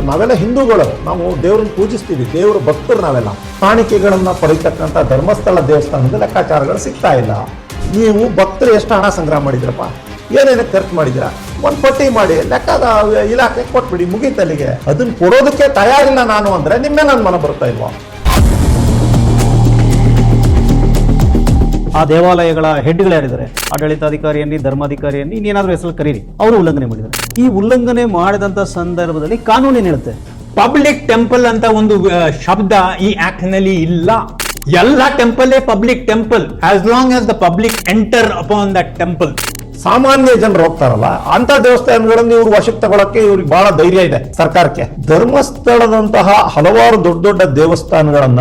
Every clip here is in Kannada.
ನಾವೆಲ್ಲ ಹಿಂದೂಗಳು, ನಾವು ದೇವ್ರನ್ನ ಪೂಜಿಸ್ತೀವಿ, ದೇವ್ರ ಭಕ್ತರು ನಾವೆಲ್ಲ. ಕಾಣಿಕೆಗಳನ್ನ ಪಡಿತಕ್ಕಂಥ ಧರ್ಮಸ್ಥಳ ದೇವಸ್ಥಾನದ ಲೆಕ್ಕಾಚಾರಗಳು ಸಿಗ್ತಾ ಇಲ್ಲ. ನೀವು ಭಕ್ತರು ಎಷ್ಟು ಹಣ ಸಂಗ್ರಹ ಮಾಡಿದ್ರಪ್ಪ, ಏನೇನು ಖರ್ಚು ಮಾಡಿದ್ದೀರಾ, ಒಂದು ಪಟ್ಟಿ ಮಾಡಿ ಲೆಕ್ಕದ ಇಲಾಖೆ ಕೊಟ್ಬಿಡಿ, ಮುಗೀತಲ್ಲಿಗೆ. ಅದನ್ನ ಕೊಡೋದಕ್ಕೆ ತಯಾರಿಲ್ಲ ನಾನು ಅಂದ್ರೆ ನಿಮ್ಮೇ ನನ್ನ ಮನ ಬರ್ತಾ ಇಲ್ವಾ? ಆ ದೇವಾಲಯಗಳ ಹೆಡ್ಗಳು ಯಾರಿದ್ದಾರೆ, ಆಡಳಿತಾಧಿಕಾರಿಯನ್ನಿ, ಧರ್ಮಾಧಿಕಾರಿಯನ್ನಿ, ಇನ್ನೇನಾದ್ರೂ ಹೆಸರು ಕರೀರಿ, ಅವರು ಉಲ್ಲಂಘನೆ ಮಾಡಿದ್ದಾರೆ. ಈ ಉಲ್ಲಂಘನೆ ಮಾಡಿದಂತ ಸಂದರ್ಭದಲ್ಲಿ ಕಾನೂನು ಏನ್ ಹೇಳುತ್ತೆ? ಪಬ್ಲಿಕ್ ಟೆಂಪಲ್ ಅಂತ ಒಂದು ಶಬ್ದ ಈ ಆಕ್ಟ್ ನಲ್ಲಿ ಇಲ್ಲ. ಎಲ್ಲ temple public temple as long as the public enter upon that temple. ಸಾಮಾನ್ಯ ಜನರು ಹೋಗ್ತಾರಲ್ಲ ಅಂತ ದೇವಸ್ಥಾನಗಳನ್ನು ಇವ್ರು ವಶಕ್ಕೆ ತಗೊಳಕ್ಕೆ ಇವ್ರಿಗೆ ಬಹಳ ಧೈರ್ಯ ಇದೆ ಸರ್ಕಾರಕ್ಕೆ. ಧರ್ಮಸ್ಥಳದಂತಹ ಹಲವಾರು ದೊಡ್ಡ ದೊಡ್ಡ ದೇವಸ್ಥಾನಗಳನ್ನ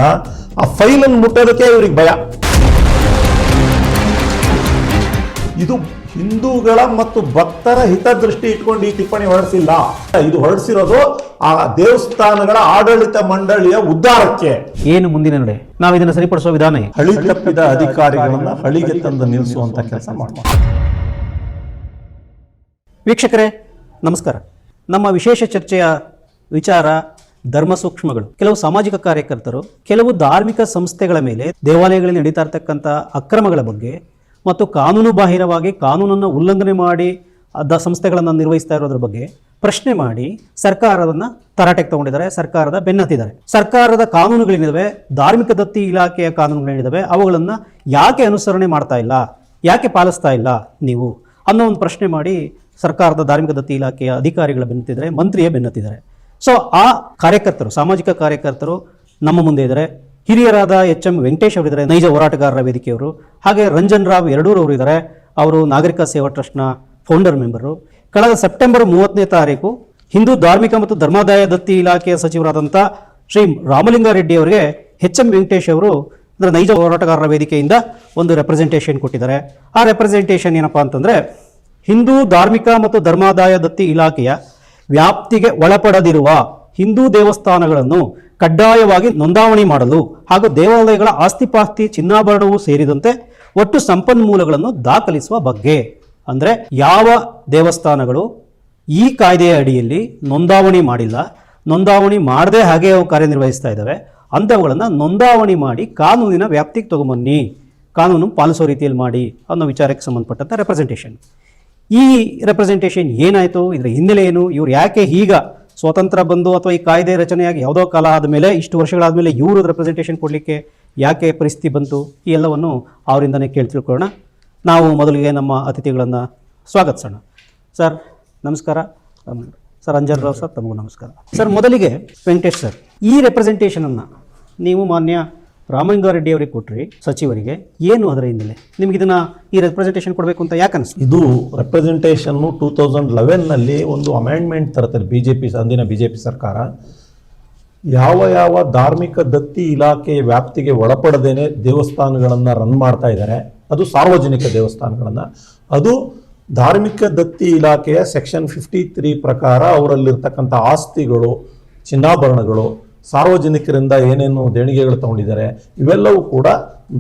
ಆ ಫೈಲನ್ನು ಮುಟ್ಟೋದಕ್ಕೆ ಇವ್ರಿಗೆ ಭಯ. ಇದು ಹಿಂದೂಗಳ ಮತ್ತು ಭಕ್ತರ ಹಿತದೃಷ್ಟಿ ಇಟ್ಕೊಂಡು ಈ ಟಿಪ್ಪಣಿ ಹೊರಡಿಸಿಲ್ಲ. ಇದು ಹೊರಡಿಸಿರೋದು ಆ ದೇವಸ್ಥಾನಗಳ ಆಡಳಿತ ಮಂಡಳಿಯ ಉದ್ಧಾರಕ್ಕೆ. ಏನು ಮುಂದಿನ ನಡೆ? ನಾವು ಇದನ್ನು ಸರಿಪಡಿಸುವ ವಿಧಾನ ಹಳಿ ತಪ್ಪಿದ ಅಧಿಕಾರಿಗಳನ್ನ ಹಳಿಗೆ ತಂದು ನಿಲ್ಲಿಸುವಂತ ಕೆಲಸ ಮಾಡ್ತಾರೆ. ವೀಕ್ಷಕರೇ ನಮಸ್ಕಾರ. ನಮ್ಮ ವಿಶೇಷ ಚರ್ಚೆಯ ವಿಚಾರ ಧರ್ಮ ಸೂಕ್ಷ್ಮಗಳು. ಕೆಲವು ಸಾಮಾಜಿಕ ಕಾರ್ಯಕರ್ತರು ಕೆಲವು ಧಾರ್ಮಿಕ ಸಂಸ್ಥೆಗಳ ಮೇಲೆ ದೇವಾಲಯಗಳಲ್ಲಿ ನಡೀತಾ ಇರತಕ್ಕಂಥ ಅಕ್ರಮಗಳ ಬಗ್ಗೆ ಮತ್ತು ಕಾನೂನು ಬಾಹಿರವಾಗಿ ಕಾನೂನನ್ನು ಉಲ್ಲಂಘನೆ ಮಾಡಿ ಸಂಸ್ಥೆಗಳನ್ನು ನಿರ್ವಹಿಸ್ತಾ ಇರೋದ್ರ ಬಗ್ಗೆ ಪ್ರಶ್ನೆ ಮಾಡಿ ಸರ್ಕಾರವನ್ನು ತರಾಟೆಗೆ ತಗೊಂಡಿದ್ದಾರೆ, ಸರ್ಕಾರದ ಬೆನ್ನತ್ತಿದ್ದಾರೆ. ಸರ್ಕಾರದ ಕಾನೂನುಗಳೇನಿದಾವೆ, ಧಾರ್ಮಿಕ ದತ್ತಿ ಇಲಾಖೆಯ ಕಾನೂನುಗಳೇನಿದಾವೆ, ಅವುಗಳನ್ನು ಯಾಕೆ ಅನುಸರಣೆ ಮಾಡ್ತಾ ಇಲ್ಲ, ಯಾಕೆ ಪಾಲಿಸ್ತಾ ಇಲ್ಲ ನೀವು ಅನ್ನೋ ಒಂದು ಪ್ರಶ್ನೆ ಮಾಡಿ ಸರ್ಕಾರದ ಧಾರ್ಮಿಕ ದತ್ತಿ ಇಲಾಖೆಯ ಅಧಿಕಾರಿಗಳ ಬೆನ್ನತ್ತಿದ್ದಾರೆ, ಮಂತ್ರಿಯ ಬೆನ್ನತ್ತಿದ್ದಾರೆ. ಸೊ ಆ ಕಾರ್ಯಕರ್ತರು, ಸಾಮಾಜಿಕ ಕಾರ್ಯಕರ್ತರು ನಮ್ಮ ಮುಂದೆ ಇದ್ದಾರೆ. ಹಿರಿಯರಾದ ಎಚ್.ಎಂ. ವೆಂಕಟೇಶ್ ಅವರಿದ್ದಾರೆ, ನೈಜ ಹೋರಾಟಗಾರರ ವೇದಿಕೆಯವರು. ಹಾಗೆ ರಂಜನ್ ರಾವ್ ಯಡೂರ್ ಅವರು ಇದ್ದಾರೆ, ಅವರು ನಾಗರಿಕ ಸೇವಾ ಟ್ರಸ್ಟ್ನ ಫೌಂಡರ್ ಮೆಂಬರು. ಕಳೆದ ಸೆಪ್ಟೆಂಬರ್ 30ನೇ ತಾರೀಕು ಹಿಂದೂ ಧಾರ್ಮಿಕ ಮತ್ತು ಧರ್ಮಾದಾಯ ದತ್ತಿ ಇಲಾಖೆಯ ಸಚಿವರಾದಂಥ ಶ್ರೀ ರಾಮಲಿಂಗಾರೆಡ್ಡಿ ಅವರಿಗೆ ಎಚ್.ಎಂ. ವೆಂಕಟೇಶ್ ಅವರು ಅಂದರೆ ನೈಜ ಹೋರಾಟಗಾರರ ವೇದಿಕೆಯಿಂದ ಒಂದು ರೆಪ್ರೆಸೆಂಟೇಷನ್ ಕೊಟ್ಟಿದ್ದಾರೆ. ಆ ರೆಪ್ರೆಸೆಂಟೇಷನ್ ಏನಪ್ಪಾ ಅಂತಂದರೆ, ಹಿಂದೂ ಧಾರ್ಮಿಕ ಮತ್ತು ಧರ್ಮಾದಾಯ ದತ್ತಿ ಇಲಾಖೆಯ ವ್ಯಾಪ್ತಿಗೆ ಒಳಪಡದಿರುವ ಹಿಂದೂ ದೇವಸ್ಥಾನಗಳನ್ನು ಕಡ್ಡಾಯವಾಗಿ ನೋಂದಾವಣಿ ಮಾಡಲು ಹಾಗೂ ದೇವಾಲಯಗಳ ಆಸ್ತಿಪಾಸ್ತಿ ಚಿನ್ನಾಭರಣವೂ ಸೇರಿದಂತೆ ಒಟ್ಟು ಸಂಪನ್ಮೂಲಗಳನ್ನು ದಾಖಲಿಸುವ ಬಗ್ಗೆ. ಅಂದರೆ ಯಾವ ದೇವಸ್ಥಾನಗಳು ಈ ಕಾಯ್ದೆಯ ಅಡಿಯಲ್ಲಿ ನೋಂದಾವಣಿ ಮಾಡಿಲ್ಲ, ನೋಂದಾವಣಿ ಮಾಡದೆ ಹಾಗೆ ಅವು ಕಾರ್ಯನಿರ್ವಹಿಸ್ತಾ ಇದ್ದಾವೆ, ಅಂಥವುಗಳನ್ನು ನೋಂದಾವಣಿ ಮಾಡಿ ಕಾನೂನಿನ ವ್ಯಾಪ್ತಿಗೆ ತಗೊಂಬನ್ನಿ, ಕಾನೂನು ಪಾಲಿಸೋ ರೀತಿಯಲ್ಲಿ ಮಾಡಿ ಅನ್ನೋ ವಿಚಾರಕ್ಕೆ ಸಂಬಂಧಪಟ್ಟಂಥ ರೆಪ್ರೆಸೆಂಟೇಷನ್. ಈ ರೆಪ್ರೆಸೆಂಟೇಷನ್ ಏನಾಯಿತು, ಇದರ ಹಿನ್ನೆಲೆ ಏನು, ಇವ್ರು ಯಾಕೆ ಈಗ ಸ್ವಾತಂತ್ರ್ಯ ಬಂದು ಅಥವಾ ಈ ಕಾಯ್ದೆ ರಚನೆಯಾಗಿ ಯಾವುದೋ ಕಾಲ ಆದಮೇಲೆ, ಇಷ್ಟು ವರ್ಷಗಳಾದಮೇಲೆ ಇವರು ರೆಪ್ರೆಸೆಂಟೇಷನ್ ಕೊಡಲಿಕ್ಕೆ ಯಾಕೆ ಪರಿಸ್ಥಿತಿ ಬಂತು, ಈ ಎಲ್ಲವನ್ನು ಅವರಿಂದನೇ ಕೇಳಿ ತಿಳ್ಕೊಳ್ಳೋಣ. ನಾವು ಮೊದಲಿಗೆ ನಮ್ಮ ಅತಿಥಿಗಳನ್ನು ಸ್ವಾಗತಿಸೋಣ. ಸರ್ ನಮಸ್ಕಾರ. ಸರ್ ರಂಜನ್ ರಾವ್ ಸರ್, ತಮಗೂ ನಮಸ್ಕಾರ. ಸರ್ ಮೊದಲಿಗೆ ವೆಂಕಟೇಶ್ ಸರ್, ಈ ರೆಪ್ರೆಸೆಂಟೇಷನನ್ನು ನೀವು ಮಾನ್ಯ ರಾಮಲಿಂಗಾರೆಡ್ಡಿ ಅವರಿಗೆ ಕೊಟ್ಟರಿ, ಸಚಿವರಿಗೆ, ಏನು ಅದರ ಹಿನ್ನೆಲೆ? ನಿಮ್ಗೆ ಇದನ್ನ ಈ ರೆಪ್ರೆಸೆಂಟೇಷನ್ ಕೊಡಬೇಕು ಅಂತ ಯಾಕೆ ಅನಿಸ್ತು? ಇದು ರೆಪ್ರೆಸೆಂಟೇಷನ್ನು 2011ನಲ್ಲಿ ಒಂದು ಅಮೆಂಡ್ಮೆಂಟ್ ತರ್ತಾರೆ ಬಿಜೆಪಿ, ಅಂದಿನ ಬಿಜೆಪಿ ಸರ್ಕಾರ. ಯಾವ ಧಾರ್ಮಿಕ ದತ್ತಿ ಇಲಾಖೆಯ ವ್ಯಾಪ್ತಿಗೆ ಒಳಪಡದೇನೆ ದೇವಸ್ಥಾನಗಳನ್ನು ರನ್ ಮಾಡ್ತಾ ಇದ್ದಾರೆ, ಅದು ಸಾರ್ವಜನಿಕ ದೇವಸ್ಥಾನಗಳನ್ನು, ಅದು ಧಾರ್ಮಿಕ ದತ್ತಿ ಇಲಾಖೆಯ ಸೆಕ್ಷನ್ 53 ಪ್ರಕಾರ ಅವರಲ್ಲಿರ್ತಕ್ಕಂಥ ಆಸ್ತಿಗಳು, ಚಿನ್ನಾಭರಣಗಳು, ಸಾರ್ವಜನಿಕರಿಂದ ಏನೇನು ದೇಣಿಗೆಗಳು ತಗೊಂಡಿದ್ದಾರೆ, ಇವೆಲ್ಲವೂ ಕೂಡ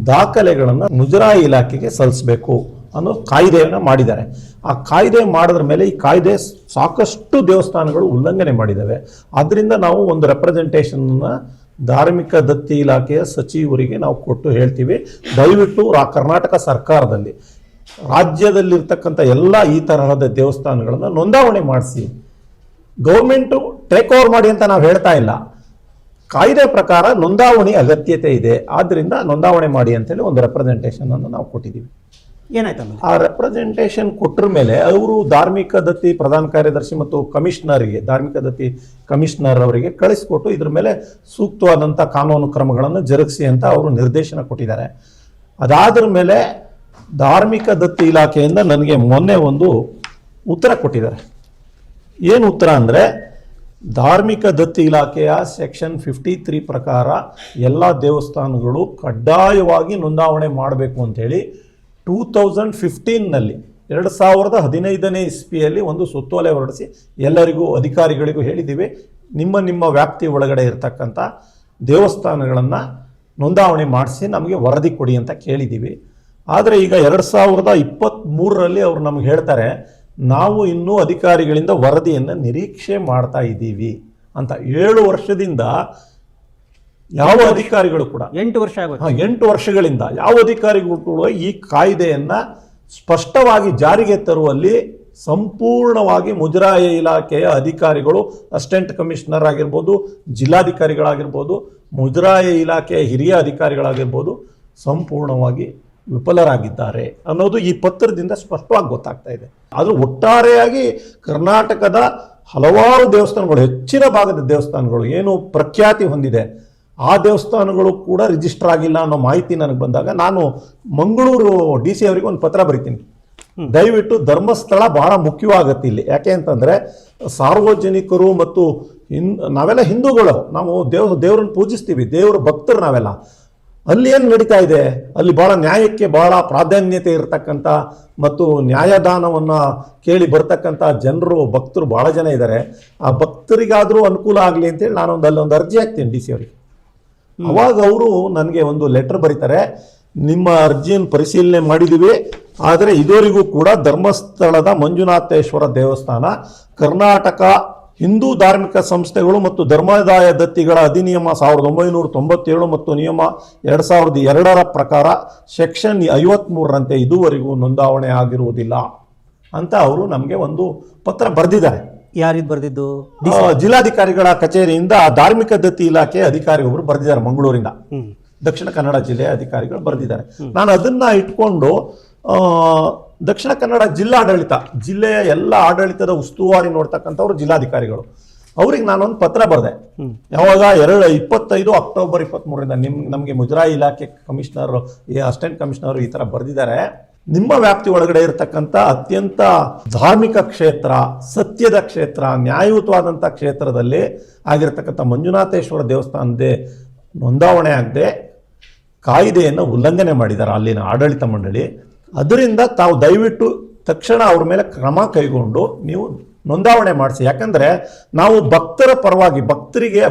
ದಾಖಲೆಗಳನ್ನು ಮುಜರಾಯಿ ಇಲಾಖೆಗೆ ಸಲ್ಲಿಸಬೇಕು ಅನ್ನೋ ಕಾಯ್ದೆಯನ್ನು ಮಾಡಿದ್ದಾರೆ. ಆ ಕಾಯ್ದೆ ಮಾಡಿದ್ರ ಮೇಲೆ ಈ ಕಾಯ್ದೆ ಸಾಕಷ್ಟು ದೇವಸ್ಥಾನಗಳು ಉಲ್ಲಂಘನೆ ಮಾಡಿದ್ದಾವೆ. ಆದ್ದರಿಂದ ನಾವು ಒಂದು ರೆಪ್ರೆಸೆಂಟೇಷನ್ನ ಧಾರ್ಮಿಕ ದತ್ತಿ ಇಲಾಖೆಯ ಸಚಿವರಿಗೆ ನಾವು ಕೊಟ್ಟು ಹೇಳ್ತೀವಿ, ದಯವಿಟ್ಟು ಕರ್ನಾಟಕ ಸರ್ಕಾರದಲ್ಲಿ ರಾಜ್ಯದಲ್ಲಿರ್ತಕ್ಕಂಥ ಎಲ್ಲ ಈ ತರಹದ ದೇವಸ್ಥಾನಗಳನ್ನು ನೋಂದಾವಣೆ ಮಾಡಿಸಿ. ಗೌರ್ಮೆಂಟು ಟೇಕ್ ಓವರ್ ಮಾಡಿ ಅಂತ ನಾವು ಹೇಳ್ತಾ ಇಲ್ಲ, ಕಾಯ್ದೆ ಪ್ರಕಾರ ನೋಂದಾವಣಿ ಅಗತ್ಯತೆ ಇದೆ, ಆದ್ದರಿಂದ ನೋಂದಾವಣೆ ಮಾಡಿ ಅಂತೇಳಿ ಒಂದು ರೆಪ್ರೆಸೆಂಟೇಷನ್ ಅನ್ನು ನಾವು ಕೊಟ್ಟಿದ್ದೀವಿ. ಏನಾಯ್ತು ಆ ರೆಪ್ರೆಸೆಂಟೇಷನ್ ಕೊಟ್ಟರ ಮೇಲೆ ಅವರು ಧಾರ್ಮಿಕ ದತ್ತಿ ಪ್ರಧಾನ ಕಾರ್ಯದರ್ಶಿ ಮತ್ತು ಕಮಿಷನರ್ಗೆ, ಧಾರ್ಮಿಕ ದತ್ತಿ ಕಮಿಷನರ್ ಅವರಿಗೆ ಕಳಿಸ್ಕೊಟ್ಟು ಇದ್ರ ಮೇಲೆ ಸೂಕ್ತವಾದಂಥ ಕಾನೂನು ಕ್ರಮಗಳನ್ನು ಜರುಗಿಸಿ ಅಂತ ಅವರು ನಿರ್ದೇಶನ ಕೊಟ್ಟಿದ್ದಾರೆ. ಅದಾದ್ರ ಮೇಲೆ ಧಾರ್ಮಿಕ ದತ್ತಿ ಇಲಾಖೆಯಿಂದ ನನಗೆ ಮೊನ್ನೆ ಒಂದು ಉತ್ತರ ಕೊಟ್ಟಿದ್ದಾರೆ. ಏನು ಉತ್ತರ ಅಂದರೆ, ಧಾರ್ಮಿಕ ದತ್ತಿ ಇಲಾಖೆಯ ಸೆಕ್ಷನ್ 53 ಪ್ರಕಾರ ಎಲ್ಲ ದೇವಸ್ಥಾನಗಳು ಕಡ್ಡಾಯವಾಗಿ ನೋಂದಾವಣೆ ಮಾಡಬೇಕು ಅಂಥೇಳಿ 2015ನಲ್ಲಿ 2015ನೇ ಇಸ್ವಿಯಲ್ಲಿ ಒಂದು ಸುತ್ತೋಲೆ ಹೊರಡಿಸಿ ಎಲ್ಲರಿಗೂ ಅಧಿಕಾರಿಗಳಿಗೂ ಹೇಳಿದ್ದೀವಿ, ನಿಮ್ಮ ವ್ಯಾಪ್ತಿ ಒಳಗಡೆ ಇರತಕ್ಕಂಥ ದೇವಸ್ಥಾನಗಳನ್ನು ನೋಂದಾವಣೆ ಮಾಡಿಸಿ ನಮಗೆ ವರದಿ ಕೊಡಿ ಅಂತ ಕೇಳಿದ್ದೀವಿ. ಆದರೆ ಈಗ 2023ರಲ್ಲಿ ಅವರು ನಮ್ಗೆ ಹೇಳ್ತಾರೆ, ನಾವು ಇನ್ನೂ ಅಧಿಕಾರಿಗಳಿಂದ ವರದಿಯನ್ನು ನಿರೀಕ್ಷೆ ಮಾಡ್ತಾ ಇದ್ದೀವಿ ಅಂತ 7 ವರ್ಷದಿಂದ ಯಾವ ಅಧಿಕಾರಿಗಳು ಕೂಡ 8 ವರ್ಷ ಆಗೋದು. 8 ವರ್ಷಗಳಿಂದ ಯಾವ ಅಧಿಕಾರಿಗಳು ಕೂಡ ಈ ಕಾಯ್ದೆಯನ್ನ ಸ್ಪಷ್ಟವಾಗಿ ಜಾರಿಗೆ ತರುವಲ್ಲಿ ಸಂಪೂರ್ಣವಾಗಿ ಮುಜರಾಯಿ ಇಲಾಖೆಯ ಅಧಿಕಾರಿಗಳು, ಅಸಿಸ್ಟೆಂಟ್ ಕಮಿಷನರ್ ಆಗಿರ್ಬೋದು, ಜಿಲ್ಲಾಧಿಕಾರಿಗಳಾಗಿರ್ಬೋದು, ಮುಜರಾಯಿ ಇಲಾಖೆಯ ಹಿರಿಯ ಅಧಿಕಾರಿಗಳಾಗಿರ್ಬೋದು, ಸಂಪೂರ್ಣವಾಗಿ ವಿಫಲರಾಗಿದ್ದಾರೆ ಅನ್ನೋದು ಈ ಪತ್ರದಿಂದ ಸ್ಪಷ್ಟವಾಗಿ ಗೊತ್ತಾಗ್ತಾ ಇದೆ. ಆದರೂ ಒಟ್ಟಾರೆಯಾಗಿ ಕರ್ನಾಟಕದ ಹಲವಾರು ದೇವಸ್ಥಾನಗಳು, ಹೆಚ್ಚಿನ ಭಾಗದ ದೇವಸ್ಥಾನಗಳು ಏನು ಪ್ರಖ್ಯಾತಿ ಹೊಂದಿದೆ, ಆ ದೇವಸ್ಥಾನಗಳು ಕೂಡ ರಿಜಿಸ್ಟರ್ ಆಗಿಲ್ಲ ಅನ್ನೋ ಮಾಹಿತಿ ನನಗೆ ಬಂದಾಗ ನಾನು ಮಂಗಳೂರು DC ಅವರಿಗೆ ಒಂದು ಪತ್ರ ಬರಿತೀನಿ. ದಯವಿಟ್ಟು ಧರ್ಮಸ್ಥಳ ಬಹಳ ಮುಖ್ಯವಾಗತ್ತೆ ಇಲ್ಲಿ. ಯಾಕೆ ಅಂತಂದರೆ ಸಾರ್ವಜನಿಕರು ಮತ್ತು ನಾವೆಲ್ಲ ಹಿಂದೂಗಳು, ನಾವು ದೇವರನ್ನು ಪೂಜಿಸ್ತೀವಿ, ದೇವರ ಭಕ್ತರು ನಾವೆಲ್ಲ. ಅಲ್ಲಿ ಏನು ನಡೀತಾ ಇದೆ, ಅಲ್ಲಿ ಭಾಳ ನ್ಯಾಯಕ್ಕೆ ಭಾಳ ಪ್ರಾಧಾನ್ಯತೆ ಇರತಕ್ಕಂಥ ಮತ್ತು ನ್ಯಾಯದಾನವನ್ನು ಕೇಳಿ ಬರ್ತಕ್ಕಂಥ ಜನರು, ಭಕ್ತರು ಭಾಳ ಜನ ಇದ್ದಾರೆ. ಆ ಭಕ್ತರಿಗಾದರೂ ಅನುಕೂಲ ಆಗಲಿ ಅಂತೇಳಿ ನಾನೊಂದು ಅಲ್ಲೊಂದು ಅರ್ಜಿ ಹಾಕ್ತೀನಿ DC ಅವರಿಗೆ. ಅವಾಗ ಅವರು ನನಗೆ ಒಂದು ಲೆಟರ್ ಬರೀತಾರೆ, ನಿಮ್ಮ ಅರ್ಜಿಯನ್ನು ಪರಿಶೀಲನೆ ಮಾಡಿದ್ದೀವಿ, ಆದರೆ ಇದುವರೆಗೂ ಕೂಡ ಧರ್ಮಸ್ಥಳದ ಮಂಜುನಾಥೇಶ್ವರ ದೇವಸ್ಥಾನ ಕರ್ನಾಟಕ ಹಿಂದೂ ಧಾರ್ಮಿಕ ಸಂಸ್ಥೆಗಳು ಮತ್ತು ಧರ್ಮಾದಾಯ ದತ್ತಿಗಳ ಅಧಿನಿಯಮ 1997 ಮತ್ತು ನಿಯಮ 2002ರ ಪ್ರಕಾರ ಸೆಕ್ಷನ್ 53ರಂತೆ ಇದುವರೆಗೂ ನೋಂದಾವಣೆ ಆಗಿರುವುದಿಲ್ಲ ಅಂತ ಅವರು ನಮಗೆ ಒಂದು ಪತ್ರ ಬರೆದಿದ್ದಾರೆ. ಯಾರಿದ್ ಬರ್ದಿದ್ದು? ಜಿಲ್ಲಾಧಿಕಾರಿಗಳ ಕಚೇರಿಯಿಂದ ಧಾರ್ಮಿಕ ದತ್ತಿ ಇಲಾಖೆ ಅಧಿಕಾರಿ ಒಬ್ಬರು ಬರೆದಿದ್ದಾರೆ, ಮಂಗಳೂರಿಂದ, ದಕ್ಷಿಣ ಕನ್ನಡ ಜಿಲ್ಲೆಯ ಅಧಿಕಾರಿಗಳು ಬರೆದಿದ್ದಾರೆ. ನಾನು ಅದನ್ನ ಇಟ್ಕೊಂಡು ದಕ್ಷಿಣ ಕನ್ನಡ ಜಿಲ್ಲಾಡಳಿತ, ಜಿಲ್ಲೆಯ ಎಲ್ಲ ಆಡಳಿತದ ಉಸ್ತುವಾರಿ ನೋಡ್ತಕ್ಕಂಥವ್ರು ಜಿಲ್ಲಾಧಿಕಾರಿಗಳು, ಅವ್ರಿಗೆ ನಾನೊಂದು ಪತ್ರ ಬರೆದೆ. ಯಾವಾಗ 25 ಅಕ್ಟೋಬರ್ 23ರಿಂದ ನಮಗೆ ಮುಜರಾಯಿ ಇಲಾಖೆ ಕಮಿಷನರ್, ಅಸಿಸ್ಟೆಂಟ್ ಕಮಿಷನರ್ ಈ ಥರ ಬರೆದಿದ್ದಾರೆ. ನಿಮ್ಮ ವ್ಯಾಪ್ತಿ ಒಳಗಡೆ ಇರತಕ್ಕಂಥ ಅತ್ಯಂತ ಧಾರ್ಮಿಕ ಕ್ಷೇತ್ರ, ಸತ್ಯದ ಕ್ಷೇತ್ರ, ನ್ಯಾಯಯುತವಾದಂಥ ಕ್ಷೇತ್ರದಲ್ಲಿ ಆಗಿರತಕ್ಕಂಥ ಮಂಜುನಾಥೇಶ್ವರ ದೇವಸ್ಥಾನದೇ ನೋಂದಾವಣೆ ಆಗದೆ ಕಾಯ್ದೆಯನ್ನು ಉಲ್ಲಂಘನೆ ಮಾಡಿದ್ದಾರೆ ಅಲ್ಲಿನ ಆಡಳಿತ ಮಂಡಳಿ. ಅದರಿಂದ ತಾವು ದಯವಿಟ್ಟು ತಕ್ಷಣ ಅವ್ರ ಮೇಲೆ ಕ್ರಮ ಕೈಗೊಂಡು ನೀವು ನೋಂದಾವಣೆ ಮಾಡಿಸಿ. ಯಾಕಂದರೆ ನಾವು ಭಕ್ತರ ಪರವಾಗಿ,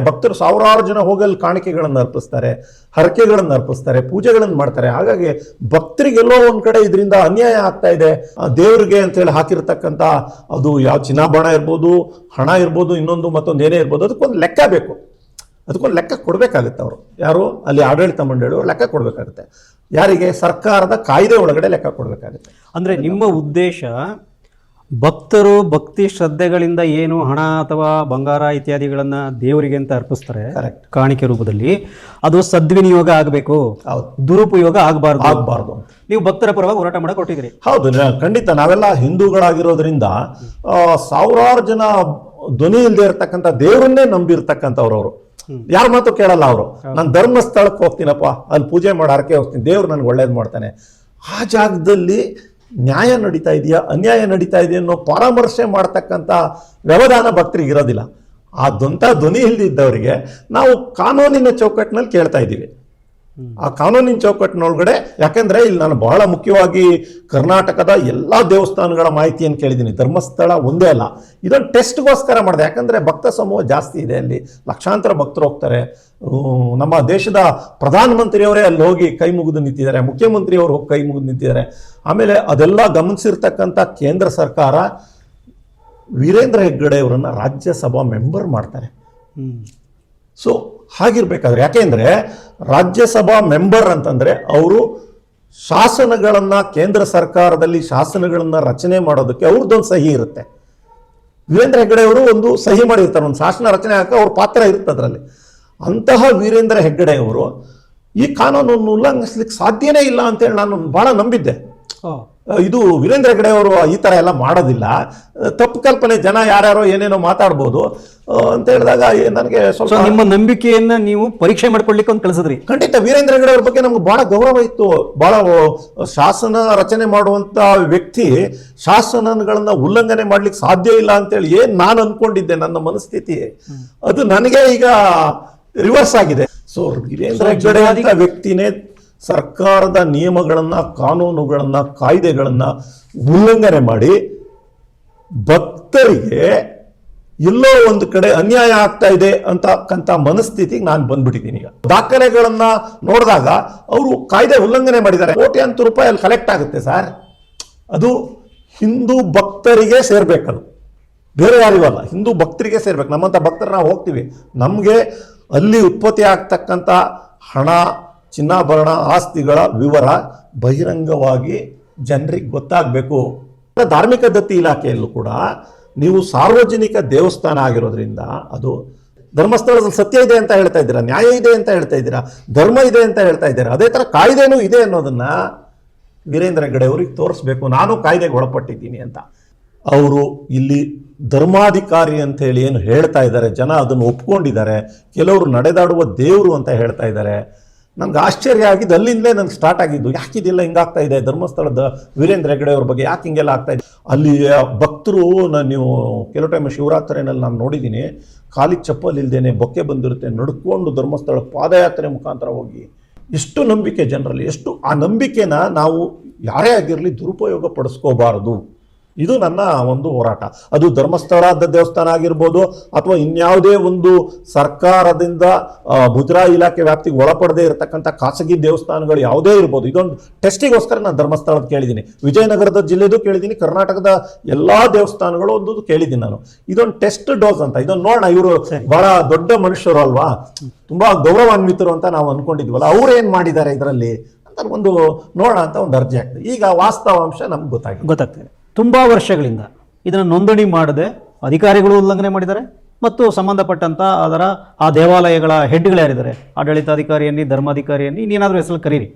ಭಕ್ತರು ಸಾವಿರಾರು ಜನ ಹೋಗಲ್ಲಿ ಕಾಣಿಕೆಗಳನ್ನು ಅರ್ಪಿಸ್ತಾರೆ, ಹರಕೆಗಳನ್ನು ಅರ್ಪಿಸ್ತಾರೆ, ಪೂಜೆಗಳನ್ನು ಮಾಡ್ತಾರೆ. ಹಾಗಾಗಿ ಭಕ್ತರಿಗೆಲ್ಲೋ ಒಂದು ಕಡೆ ಇದರಿಂದ ಅನ್ಯಾಯ ಆಗ್ತಾ ಇದೆ. ದೇವರಿಗೆ ಅಂತೇಳಿ ಹಾಕಿರ್ತಕ್ಕಂಥ ಅದು ಯಾವ ಚಿನ್ನಾಭರಣ ಇರ್ಬೋದು, ಹಣ ಇರ್ಬೋದು, ಇನ್ನೊಂದು ಮತ್ತೊಂದು ಏನೇ ಇರ್ಬೋದು, ಅದಕ್ಕೊಂದು ಲೆಕ್ಕ ಬೇಕು. ಅದಕ್ಕೊಂದು ಲೆಕ್ಕ ಕೊಡಬೇಕಾಗುತ್ತೆ. ಅವರು ಯಾರು ಅಲ್ಲಿ ಆಡಳಿತ ಮಂಡಳಿಯವರು ಲೆಕ್ಕ ಕೊಡಬೇಕಾಗುತ್ತೆ. ಯಾರಿಗೆ? ಸರ್ಕಾರದ ಕಾಯ್ದೆ ಒಳಗಡೆ ಲೆಕ್ಕ ಕೊಡಬೇಕಾಗುತ್ತೆ. ಅಂದರೆ ನಿಮ್ಮ ಉದ್ದೇಶ ಭಕ್ತರು ಭಕ್ತಿ ಶ್ರದ್ಧೆಗಳಿಂದ ಏನು ಹಣ ಅಥವಾ ಬಂಗಾರ ಇತ್ಯಾದಿಗಳನ್ನ ದೇವರಿಗೆ ಅಂತ ಅರ್ಪಿಸ್ತಾರೆ ಕಾಣಿಕೆ ರೂಪದಲ್ಲಿ, ಅದು ಸದ್ವಿನಿಯೋಗ ಆಗಬೇಕು, ದುರುಪಯೋಗ ಆಗಬಾರ್ದು. ನೀವು ಭಕ್ತರ ಪರವಾಗಿ ಹೋರಾಟ ಮಾಡಕ್ಕೆ ಹೊರಟಿದ್ರಿ. ಹೌದು, ಖಂಡಿತ. ನಾವೆಲ್ಲ ಹಿಂದೂಗಳಾಗಿರೋದ್ರಿಂದ ಸಾವಿರಾರು ಜನ ಧ್ವನಿ ಇಲ್ಲದೆ ಇರತಕ್ಕಂಥ ದೇವರನ್ನೇ ನಂಬಿರ್ತಕ್ಕಂಥವ್ರು. ಅವರು ಯಾರ ಮಾತು ಕೇಳಲ್ಲ. ಅವರು ನಾನು ಧರ್ಮಸ್ಥಳಕ್ಕೆ ಹೋಗ್ತೀನಪ್ಪ, ಅಲ್ಲಿ ಪೂಜೆ ಮಾಡಿ ಹರಕೆ ಹೋಗ್ತೀನಿ, ದೇವ್ರು ನನಗೆ ಒಳ್ಳೇದು ಮಾಡ್ತಾನೆ. ಆ ಜಾಗದಲ್ಲಿ ನ್ಯಾಯ ನಡೀತಾ ಇದೆಯಾ, ಅನ್ಯಾಯ ನಡೀತಾ ಇದೆಯಾ ಅನ್ನೋ ಪರಾಮರ್ಶೆ ಮಾಡ್ತಕ್ಕಂಥ ವ್ಯವಧಾನ ಭಕ್ತರಿಗೆ ಇರೋದಿಲ್ಲ. ಅದಂಥ ಧ್ವನಿ ಇಲ್ದಿದ್ದವರಿಗೆ ನಾವು ಕಾನೂನಿನ ಚೌಕಟ್ಟಿನಲ್ಲಿ ಕೇಳ್ತಾ ಇದ್ದೀವಿ. ಆ ಕಾನೂನಿನ ಚೌಕಟ್ಟಿನೊಳಗಡೆ, ಯಾಕೆಂದ್ರೆ ಇಲ್ಲಿ ನಾನು ಬಹಳ ಮುಖ್ಯವಾಗಿ ಕರ್ನಾಟಕದ ಎಲ್ಲ ದೇವಸ್ಥಾನಗಳ ಮಾಹಿತಿಯನ್ನು ಕೇಳಿದ್ದೀನಿ. ಧರ್ಮಸ್ಥಳ ಒಂದೇ ಅಲ್ಲ, ಇದೊಂದು ಟೆಸ್ಟ್ಗೋಸ್ಕರ ಮಾಡಿದೆ. ಯಾಕಂದ್ರೆ ಭಕ್ತ ಸಮೂಹ ಜಾಸ್ತಿ ಇದೆ, ಅಲ್ಲಿ ಲಕ್ಷಾಂತರ ಭಕ್ತರು ಹೋಗ್ತಾರೆ. ನಮ್ಮ ದೇಶದ ಪ್ರಧಾನಮಂತ್ರಿಯವರೇ ಅಲ್ಲಿ ಹೋಗಿ ಕೈ ಮುಗಿದು ನಿಂತಿದ್ದಾರೆ, ಮುಖ್ಯಮಂತ್ರಿಯವರು ಹೋಗಿ ಕೈ ಮುಗಿದು ನಿಂತಿದ್ದಾರೆ. ಆಮೇಲೆ ಅದೆಲ್ಲ ಗಮನಿಸಿರ್ತಕ್ಕಂಥ ಕೇಂದ್ರ ಸರ್ಕಾರ ವೀರೇಂದ್ರ ಹೆಗ್ಗಡೆ ಅವರನ್ನು ರಾಜ್ಯಸಭಾ ಮೆಂಬರ್ ಮಾಡ್ತಾರೆ. ಸೊ ಹಾಗಿರ್ಬೇಕಾದ್ರೆ, ಯಾಕೆಂದ್ರೆ ರಾಜ್ಯಸಭಾ ಮೆಂಬರ್ ಅಂತಂದ್ರೆ ಅವರು ಶಾಸನಗಳನ್ನ, ಕೇಂದ್ರ ಸರ್ಕಾರದಲ್ಲಿ ಶಾಸನಗಳನ್ನ ರಚನೆ ಮಾಡೋದಕ್ಕೆ ಅವ್ರದ್ದೊಂದು ಸಹಿ ಇರುತ್ತೆ. ವೀರೇಂದ್ರ ಹೆಗ್ಗಡೆ ಅವರು ಒಂದು ಸಹಿ ಮಾಡಿರ್ತಾರೆ, ಒಂದು ಶಾಸನ ರಚನೆ ಹಾಕಿ ಅವ್ರ ಪಾತ್ರ ಇರುತ್ತೆ ಅದರಲ್ಲಿ. ಅಂತಹ ವೀರೇಂದ್ರ ಹೆಗ್ಗಡೆ ಅವರು ಈ ಕಾನೂನನ್ನು ಉಲ್ಲಂಘಿಸ್ಲಿಕ್ಕೆ ಸಾಧ್ಯನೇ ಇಲ್ಲ ಅಂತೇಳಿ ನಾನು ಬಹಳ ನಂಬಿದ್ದೆ. ಇದು ವೀರೇಂದ್ರ ಹೆಗ್ಗಡೆ ಅವರು ಈ ಥರ ಎಲ್ಲ ಮಾಡೋದಿಲ್ಲ, ತಪ್ಪು ಕಲ್ಪನೆ, ಜನ ಯಾರ್ಯಾರೋ ಏನೇನೋ ಮಾತಾಡ್ಬೋದು ಅಂತ ಹೇಳಿದಾಗ ನನಗೆ ಸ್ವಲ್ಪ ನಿಮ್ಮ ನಂಬಿಕೆಯನ್ನ ನೀವು ಪರೀಕ್ಷೆ ಮಾಡ್ಕೊಳ್ಳಿಕ್ಕೆ ಒಂದು ಕಳಿಸಿದ್ರಿ. ಖಂಡಿತ ವೀರೇಂದ್ರ ಹೆಗ್ಗಡೆ ಅವ್ರ ಬಗ್ಗೆ ನಮ್ಗೆ ಬಹಳ ಗೌರವ ಇತ್ತು. ಬಹಳ ಶಾಸನ ರಚನೆ ಮಾಡುವಂತ ವ್ಯಕ್ತಿ ಶಾಸನಗಳನ್ನ ಉಲ್ಲಂಘನೆ ಮಾಡ್ಲಿಕ್ಕೆ ಸಾಧ್ಯ ಇಲ್ಲ ಅಂತೇಳಿ ನಾನು ಅನ್ಕೊಂಡಿದ್ದೆ. ನನ್ನ ಮನಸ್ಥಿತಿ ಅದು ನನಗೆ ಈಗ ರಿವರ್ಸ್ ಆಗಿದೆ. ಸೊ ವೀರೇಂದ್ರ ಹೆಗ್ಗಡೆ ಅಂತ ವ್ಯಕ್ತಿನೇ ಸರ್ಕಾರದ ನಿಯಮಗಳನ್ನ, ಕಾನೂನುಗಳನ್ನ, ಕಾಯ್ದೆಗಳನ್ನ ಉಲ್ಲಂಘನೆ ಮಾಡಿ ಭಕ್ತರಿಗೆ ಎಲ್ಲೋ ಒಂದು ಕಡೆ ಅನ್ಯಾಯ ಆಗ್ತಾ ಇದೆ ಅಂತಕ್ಕಂಥ ಮನಸ್ಥಿತಿಗೆ ನಾನು ಬಂದ್ಬಿಟ್ಟಿದ್ದೀನಿ. ಈಗ ದಾಖಲೆಗಳನ್ನ ನೋಡಿದಾಗ ಅವರು ಕಾಯ್ದೆ ಉಲ್ಲಂಘನೆ ಮಾಡಿದ್ದಾರೆ. ಕೋಟ್ಯಾಂತರ ರೂಪಾಯಿ ಅಲ್ಲಿ ಕಲೆಕ್ಟ್ ಆಗುತ್ತೆ ಸರ್. ಅದು ಹಿಂದೂ ಭಕ್ತರಿಗೆ ಸೇರ್ಬೇಕದು. ಬೇರೆ ಯಾರಿಗೂ ಅಲ್ಲ, ಹಿಂದೂ ಭಕ್ತರಿಗೆ ಸೇರ್ಬೇಕು. ನಮ್ಮಂಥ ಭಕ್ತರು ನಾವು ಹೋಗ್ತೀವಿ, ನಮಗೆ ಅಲ್ಲಿ ಉತ್ಪತ್ತಿ ಆಗ್ತಕ್ಕಂಥ ಹಣ, ಚಿನ್ನಾಭರಣ, ಆಸ್ತಿಗಳ ವಿವರ ಬಹಿರಂಗವಾಗಿ ಜನರಿಗೆ ಗೊತ್ತಾಗಬೇಕು. ಧಾರ್ಮಿಕ ದತ್ತಿ ಇಲಾಖೆಯಲ್ಲೂ ಕೂಡ ನೀವು ಸಾರ್ವಜನಿಕ ದೇವಸ್ಥಾನ ಆಗಿರೋದ್ರಿಂದ ಅದು ಧರ್ಮಸ್ಥಳದಲ್ಲಿ ಸತ್ಯ ಇದೆ ಅಂತ ಹೇಳ್ತಾ ಇದ್ದೀರಾ, ನ್ಯಾಯ ಇದೆ ಅಂತ ಹೇಳ್ತಾ ಇದ್ದೀರಾ, ಧರ್ಮ ಇದೆ ಅಂತ ಹೇಳ್ತಾ ಇದ್ದೀರಾ, ಅದೇ ಥರ ಕಾಯ್ದೆನೂ ಇದೆ ಅನ್ನೋದನ್ನ ವೀರೇಂದ್ರ ಹೆಗ್ಗಡೆ ಅವ್ರಿಗೆ ತೋರಿಸ್ಬೇಕು, ನಾನು ಕಾಯ್ದೆಗೆ ಒಳಪಟ್ಟಿದ್ದೀನಿ ಅಂತ. ಅವರು ಇಲ್ಲಿ ಧರ್ಮಾಧಿಕಾರಿ ಅಂತ ಹೇಳಿ ಏನು ಹೇಳ್ತಾ ಇದ್ದಾರೆ, ಜನ ಅದನ್ನು ಒಪ್ಕೊಂಡಿದ್ದಾರೆ, ಕೆಲವರು ನಡೆದಾಡುವ ದೇವರು ಅಂತ ಹೇಳ್ತಾ ಇದ್ದಾರೆ. ನನಗೆ ಆಶ್ಚರ್ಯ ಆಗಿದ್ದು ಅಲ್ಲಿಂದಲೇ ನನಗೆ ಸ್ಟಾರ್ಟ್ ಆಗಿದ್ದು, ಯಾಕಿದೆಲ್ಲ ಹಿಂಗಾಗ್ತಾ ಇದೆ, ಧರ್ಮಸ್ಥಳದ ವೀರೇಂದ್ರ ಹೆಗ್ಗಡೆ ಅವ್ರ ಬಗ್ಗೆ ಯಾಕೆ ಹಿಂಗೆಲ್ಲ ಆಗ್ತಾ ಇದೆ. ಅಲ್ಲಿ ಭಕ್ತರು, ನೀವು ಕೆಲವು ಟೈಮ್ ಶಿವರಾತ್ರಿನಲ್ಲಿ ನಾನು ನೋಡಿದ್ದೀನಿ, ಖಾಲಿ ಚಪ್ಪಲ್ ಇಲ್ದೇನೆ ಬೊಕ್ಕೆ ಬಂದಿರುತ್ತೆ, ನಡ್ಕೊಂಡು ಧರ್ಮಸ್ಥಳ ಪಾದಯಾತ್ರೆ ಮುಖಾಂತರ ಹೋಗಿ. ಎಷ್ಟು ನಂಬಿಕೆ ಜನರಲ್ಲಿ, ಎಷ್ಟು ಆ ನಂಬಿಕೆನ ನಾವು ಯಾರೇ ಆಗಿರಲಿ ದುರುಪಯೋಗ ಪಡಿಸ್ಕೋಬಾರದು. ಇದು ನನ್ನ ಒಂದು ಹೋರಾಟ. ಅದು ಧರ್ಮಸ್ಥಳದ ದೇವಸ್ಥಾನ ಆಗಿರ್ಬೋದು, ಅಥವಾ ಇನ್ಯಾವುದೇ ಒಂದು ಸರ್ಕಾರದಿಂದ ಮುಜರಾಯಿ ಇಲಾಖೆ ವ್ಯಾಪ್ತಿಗೆ ಒಳಪಡದೇ ಇರತಕ್ಕಂಥ ಖಾಸಗಿ ದೇವಸ್ಥಾನಗಳು ಯಾವುದೇ ಇರ್ಬೋದು. ಇದೊಂದು ಟೆಸ್ಟಿಗೋಸ್ಕರ ನಾನು ಧರ್ಮಸ್ಥಳದ ಕೇಳಿದ್ದೀನಿ, ವಿಜಯನಗರದ ಜಿಲ್ಲೆದು ಕೇಳಿದ್ದೀನಿ, ಕರ್ನಾಟಕದ ಎಲ್ಲ ದೇವಸ್ಥಾನಗಳು ಒಂದು ಕೇಳಿದ್ದೀನಿ ನಾನು. ಇದೊಂದು ಟೆಸ್ಟ್ ಡೋಸ್ ಅಂತ, ಇದೊಂದು ನೋಡೋಣ, ಇವರು ಬಹಳ ದೊಡ್ಡ ಮನುಷ್ಯರು ಅಲ್ವಾ, ತುಂಬಾ ಗೌರವಾನ್ವಿತರು ಅಂತ ನಾವು ಅನ್ಕೊಂಡಿದ್ವಲ್ಲ, ಅವ್ರು ಏನು ಮಾಡಿದ್ದಾರೆ ಇದರಲ್ಲಿ ಅಂತ ಒಂದು ನೋಡೋಣ ಅಂತ ಒಂದು ಅರ್ಜಿ ಆಗ್ತದೆ. ಈಗ ವಾಸ್ತವಾಂಶ ನಮ್ಗೆ ಗೊತ್ತಾಗ್ತದೆ. ತುಂಬ ವರ್ಷಗಳಿಂದ ಇದನ್ನು ನೋಂದಣಿ ಮಾಡದೆ ಅಧಿಕಾರಿಗಳು ಉಲ್ಲಂಘನೆ ಮಾಡಿದ್ದಾರೆ, ಮತ್ತು ಸಂಬಂಧಪಟ್ಟಂಥ ಆ ದೇವಾಲಯಗಳ ಹೆಡ್ಗಳು ಯಾರಿದ್ದಾರೆ, ಆಡಳಿತಾಧಿಕಾರಿಯನ್ನಿ, ಧರ್ಮಾಧಿಕಾರಿಯನ್ನಿ, ಇನ್ನೇನಾದರೂ ಹೆಸರು ಕರೀರಿ,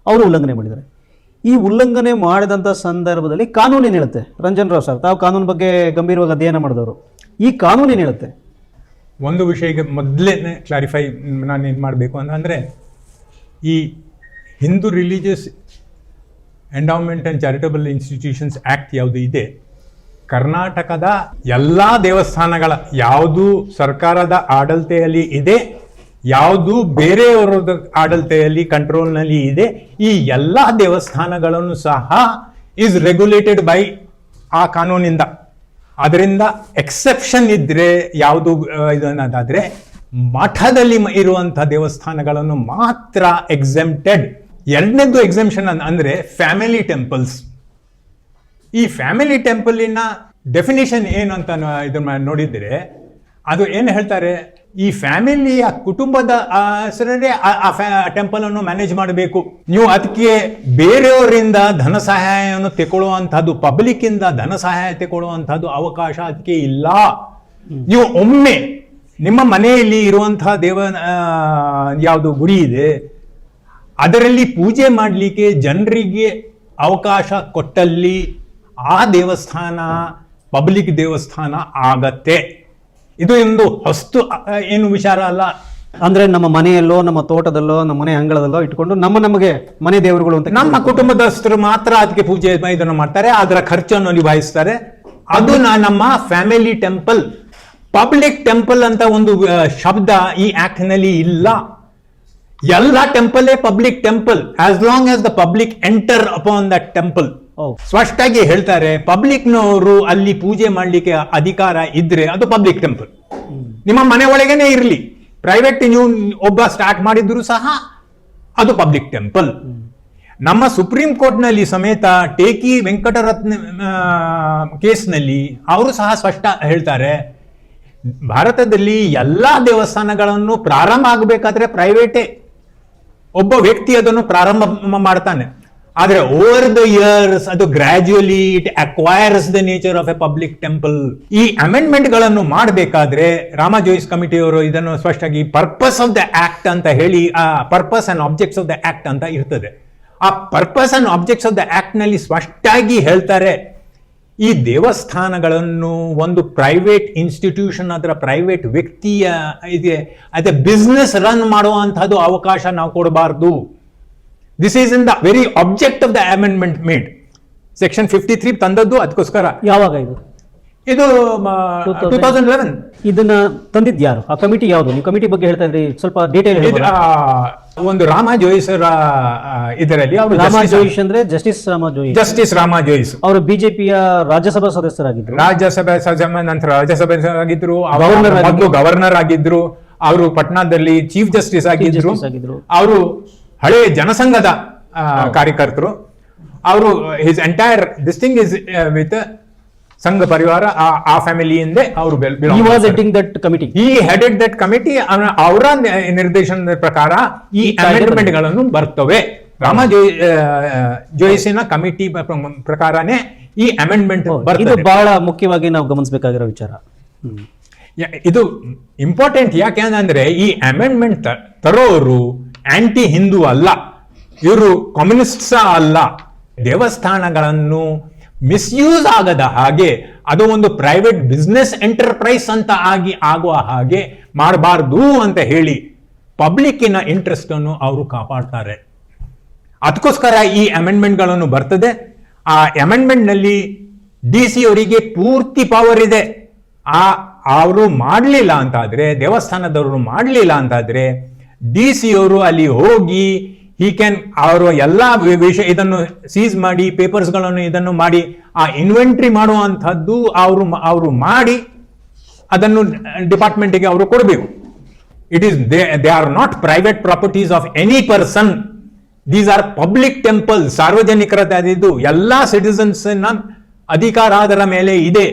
ಅವರು ಉಲ್ಲಂಘನೆ ಮಾಡಿದ್ದಾರೆ. ಈ ಉಲ್ಲಂಘನೆ ಮಾಡಿದಂಥ ಸಂದರ್ಭದಲ್ಲಿ ಕಾನೂನು ಏನು ಹೇಳುತ್ತೆ? ರಂಜನ್ ರಾವ್ ಸರ್, ತಾವು ಕಾನೂನು ಬಗ್ಗೆ ಗಂಭೀರವಾಗಿ ಅಧ್ಯಯನ ಮಾಡಿದವರು, ಈ ಕಾನೂನು ಏನು ಹೇಳುತ್ತೆ? ಒಂದು ವಿಷಯಕ್ಕೆ ಮೊದಲೇ ಕ್ಲಾರಿಫೈ ನಾನು ಏನು ಮಾಡಬೇಕು ಅಂದರೆ, ಈ Hindu religious endowment and charitable institutions act ಯಾವುದು ಇದೆ, ಕರ್ನಾಟಕದ ಎಲ್ಲ ದೇವಸ್ಥಾನಗಳ, ಯಾವುದು ಸರ್ಕಾರದ ಆಡಳಿತೆಯಲ್ಲಿ ಇದೆ, ಯಾವುದು ಬೇರೆಯವರದ ಆಡಳಿತೆಯಲ್ಲಿ ಕಂಟ್ರೋಲ್ನಲ್ಲಿ ಇದೆ, ಈ ಎಲ್ಲ ದೇವಸ್ಥಾನಗಳನ್ನು ಸಹ ಈಸ್ ರೆಗ್ಯುಲೇಟೆಡ್ ಬೈ ಆ ಕಾನೂನಿಂದ. ಅದರಿಂದ ಎಕ್ಸೆಪ್ಷನ್ ಇದ್ದರೆ ಯಾವುದು ಇದನ್ನದಾದರೆ ಮಠದಲ್ಲಿ ಇರುವಂಥ ದೇವಸ್ಥಾನಗಳನ್ನು ಮಾತ್ರ ಎಕ್ಸೆಂಪ್ಟೆಡ್. ಎರಡನೇದು ಎಕ್ಸೆಂಪ್ಷನ್ ಅಂದರೆ ಫ್ಯಾಮಿಲಿ ಟೆಂಪಲ್ಸ್. ಈ ಫ್ಯಾಮಿಲಿ ಟೆಂಪಲಿನ ಡೆಫಿನೇಷನ್ ಏನು ಅಂತ ಇದನ್ನ ನೋಡಿದರೆ, ಅದು ಏನು ಹೇಳ್ತಾರೆ, ಈ ಫ್ಯಾಮಿಲಿಯ ಕುಟುಂಬದ ಹೆಸರೇ ಆ ಟೆಂಪಲ್ ಅನ್ನು ಮ್ಯಾನೇಜ್ ಮಾಡಬೇಕು. ನೀವು ಅದಕ್ಕೆ ಬೇರೆಯವರಿಂದ ಧನ ಸಹಾಯವನ್ನು ತೆಗೊಳ್ಳುವಂಥದ್ದು, ಪಬ್ಲಿಕ್ ಇಂದ ಧನ ಸಹಾಯ ತೆಗೊಳ್ಳುವಂಥದ್ದು ಅವಕಾಶ ಅದಕ್ಕೆ ಇಲ್ಲ. ನೀವು ಒಮ್ಮೆ ನಿಮ್ಮ ಮನೆಯಲ್ಲಿ ಇರುವಂತಹ ಯಾವುದು ಗುಡಿ ಇದೆ, ಅದರಲ್ಲಿ ಪೂಜೆ ಮಾಡಲಿಕ್ಕೆ ಜನರಿಗೆ ಅವಕಾಶ ಕೊಟ್ಟಲ್ಲಿ ಆ ದೇವಸ್ಥಾನ ಪಬ್ಲಿಕ್ ದೇವಸ್ಥಾನ ಆಗತ್ತೆ. ಇದು ಒಂದು ಹೊಸ್ತು ಏನು ವಿಚಾರ ಅಲ್ಲ. ಅಂದ್ರೆ ನಮ್ಮ ಮನೆಯಲ್ಲೋ, ನಮ್ಮ ತೋಟದಲ್ಲೋ, ನಮ್ಮ ಮನೆ ಅಂಗಳದಲ್ಲೋ ಇಟ್ಕೊಂಡು ನಮಗೆ ಮನೆ ದೇವರುಗಳು ಅಂತ ನಮ್ಮ ಕುಟುಂಬದಸ್ಥರು ಮಾತ್ರ ಅದಕ್ಕೆ ಪೂಜೆ ಇದನ್ನು ಮಾಡ್ತಾರೆ, ಅದರ ಖರ್ಚನ್ನು ನಿಭಾಯಿಸ್ತಾರೆ. ಅದು ನಮ್ಮ ಫ್ಯಾಮಿಲಿ ಟೆಂಪಲ್. ಪಬ್ಲಿಕ್ ಟೆಂಪಲ್ ಅಂತ ಒಂದು ಶಬ್ದ ಈ ಆಕ್ಟ್ ನಲ್ಲಿ ಇಲ್ಲ. ಎಲ್ಲ temple public temple as long as the public enter upon that temple. ಸ್ಪಷ್ಟಾಗಿ ಹೇಳ್ತಾರೆ, ಪಬ್ಲಿಕ್ನವರು ಅಲ್ಲಿ ಪೂಜೆ ಮಾಡಲಿಕ್ಕೆ ಅಧಿಕಾರ ಇದ್ರೆ ಅದು ಪಬ್ಲಿಕ್ ಟೆಂಪಲ್. ನಿಮ್ಮ ಮನೆ ಒಳಗೇನೆ ಇರಲಿ, ಪ್ರೈವೇಟ್ ನೀವು ಒಬ್ಬ ಸ್ಟಾರ್ಟ್ ಮಾಡಿದ್ರು ಸಹ ಅದು ಪಬ್ಲಿಕ್ ಟೆಂಪಲ್. ನಮ್ಮ ಸುಪ್ರೀಂ ಕೋರ್ಟ್ ನಲ್ಲಿ ಸಮೇತ ಟೇಕಿ ವೆಂಕಟರತ್ನ ಕೇಸ್ನಲ್ಲಿ ಅವರು ಸಹ ಸ್ಪಷ್ಟ ಹೇಳ್ತಾರೆ, ಭಾರತದಲ್ಲಿ ಎಲ್ಲಾ ದೇವಸ್ಥಾನಗಳನ್ನು ಪ್ರಾರಂಭ ಆಗಬೇಕಾದ್ರೆ ಪ್ರೈವೇಟೇ ಒಬ್ಬ ವ್ಯಕ್ತಿ ಅದನ್ನು ಪ್ರಾರಂಭ ಮಾಡ್ತಾನೆ. ಆದ್ರೆ ಓವರ್ ದ ಇಯರ್ಸ್ ಅದು ಗ್ರಾಜುಯಲಿ it acquires the nature of A public temple. ಈ ಅಮೆಂಡ್ಮೆಂಟ್ ಗಳನ್ನು ಮಾಡಬೇಕಾದ್ರೆ ರಾಮ ಜೋಯಿಸ್ ಕಮಿಟಿಯವರು ಇದನ್ನು ಸ್ಪಷ್ಟವಾಗಿ ಪರ್ಪಸ್ ಆಫ್ ದ ಆಕ್ಟ್ ಅಂತ ಹೇಳಿ, ಆ purpose and objects of the act ಅಂತ ಇರ್ತದೆ. ಆ purpose and objects of the act ನಲ್ಲಿ ಸ್ಪಷ್ಟಾಗಿ ಹೇಳ್ತಾರೆ, ಈ ದೇವಸ್ಥಾನಗಳನ್ನು ಒಂದು ಪ್ರೈವೇಟ್ ಇನ್ಸ್ಟಿಟ್ಯೂಷನ್, ಅದರ ಪ್ರೈವೇಟ್ ವ್ಯಕ್ತಿಯ ಇದೆ ಅದೇ ಬಿಸ್ನೆಸ್ ರನ್ ಮಾಡುವಂತಹದ್ದು ಅವಕಾಶ ನಾವು ಕೊಡಬಾರ್ದು. This is in the very object of the amendment made. Section 53 ತಂದದ್ದು ಅದಕ್ಕೋಸ್ಕರ. ಯಾವಾಗ ಇದು 2011. ಇದನ್ನ ತಂದಿದ್ದು ಯಾರು? ಆ ಕಮಿಟಿ ಯಾವುದು? ನೀವು ಕಮಿಟಿ ಬಗ್ಗೆ ಹೇಳ್ತಾ ಇದ್ರಿ, ಸ್ವಲ್ಪ ಡೀಟೇಲ್ ಹೇಳಿ. ಒಂದು ರಾಮ ಜೋಯಿಸರ ಇದರಲ್ಲಿ ಅವರು, ರಾಮ ಜೋಯಿಸ್ ಅಂದ್ರೆ ಜಸ್ಟಿಸ್ ರಾಮ ಜೋಯಿಸ್ ಅವರು ಬಿಜೆಪಿಯ ರಾಜ್ಯಸಭಾ ಸದಸ್ಯರಾಗಿದ್ರು. ರಾಜ್ಯಸಭೆ ನಂತರ ರಾಜ್ಯಸಭೆ ಆಗಿದ್ರು, ಗವರ್ನರ್ ಆಗಿದ್ರು, ಅವರು ಪಟ್ನಾದಲ್ಲಿ ಚೀಫ್ ಜಸ್ಟಿಸ್ ಆಗಿದ್ರು, ಅವರು ಹಳೆ ಜನಸಂಘದ ಕಾರ್ಯಕರ್ತರು. ಅವರು his entire this thing is with ಸಂಘ ಪರಿವಾರ ಆ ಫ್ಯಾಮಿಲಿಯಿಂದೇ ಅವರು He was heading that committee. ಈ ಹೆಡೆಡ್ ದಟ್ ಕಮಿಟಿ ಅವರ ನಿರ್ದೇಶನದ ಪ್ರಕಾರ ಈ ಅಮೆಂಡ್ಮೆಂಟ್ ಗಳನ್ನು ಬರ್ತವೆ. ರಾಮ ಜೋಯಿಸಿನ ಕಮಿಟಿ ಪ್ರಕಾರನೇ ಈ ಅಮೆಂಡ್ಮೆಂಟ್ ಇದು ಬರ್ತದೆ. ಬಹಳ ಮುಖ್ಯವಾಗಿ ನಾವು ಗಮನಿಸಬೇಕಾಗಿರೋ ವಿಚಾರ. ಇದು ಇಂಪಾರ್ಟೆಂಟ್. ಯಾಕೆಂದ್ರೆ ಈ ಅಮೆಂಡ್ಮೆಂಟ್ ತರೋರು ಆಂಟಿ ಹಿಂದೂ ಅಲ್ಲ, ಇವರು ಕಮ್ಯುನಿಸ್ಟ್ಸ್ ಅಲ್ಲ. ದೇವಸ್ಥಾನಗಳನ್ನು ಮಿಸ್ಯೂಸ್ ಆಗದ ಹಾಗೆ, ಅದು ಒಂದು ಪ್ರೈವೇಟ್ ಬಿಸ್ನೆಸ್ ಎಂಟರ್ಪ್ರೈಸ್ ಅಂತ ಆಗುವ ಹಾಗೆ ಮಾಡಬಾರ್ದು ಅಂತ ಹೇಳಿ ಪಬ್ಲಿಕ್ಕಿನ ಇಂಟ್ರೆಸ್ಟ್ ಅನ್ನು ಅವರು ಕಾಪಾಡ್ತಾರೆ. ಅದಕ್ಕೋಸ್ಕರ ಈ ಅಮೆಂಡ್ಮೆಂಟ್ಗಳನ್ನು ಬರ್ತದೆ. ಆ ಅಮೆಂಡ್ಮೆಂಟ್ ನಲ್ಲಿ DC ಅವರಿಗೆ ಪೂರ್ತಿ ಪವರ್ ಇದೆ. ಅವರು ಮಾಡಲಿಲ್ಲ ಅಂತಾದ್ರೆ, ದೇವಸ್ಥಾನದವರು ಮಾಡಲಿಲ್ಲ ಅಂತಾದ್ರೆ, DC ಅವರು ಅಲ್ಲಿ ಹೋಗಿ ಅವರು ಎಲ್ಲ ವಿಷಯ ಇದನ್ನು ಸೀಸ್ ಮಾಡಿ, ಪೇಪರ್ಸ್ಗಳನ್ನು ಇದನ್ನು ಮಾಡಿ, ಆ ಇನ್ವೆಂಟ್ರಿ ಮಾಡುವಂಥದ್ದು ಅವರು ಮಾಡಿ ಅದನ್ನು ಡಿಪಾರ್ಟ್ಮೆಂಟ್ಗೆ ಅವರು ಕೊಡಬೇಕು. It is they are not private properties of any person. These are public temple, ಸಾರ್ವಜನಿಕರದ್ದು ಎಲ್ಲ ಸಿಟಿಸನ್ಸ್ ಅಧಿಕಾರ ಅದರ ಮೇಲೆ ಇದೆ.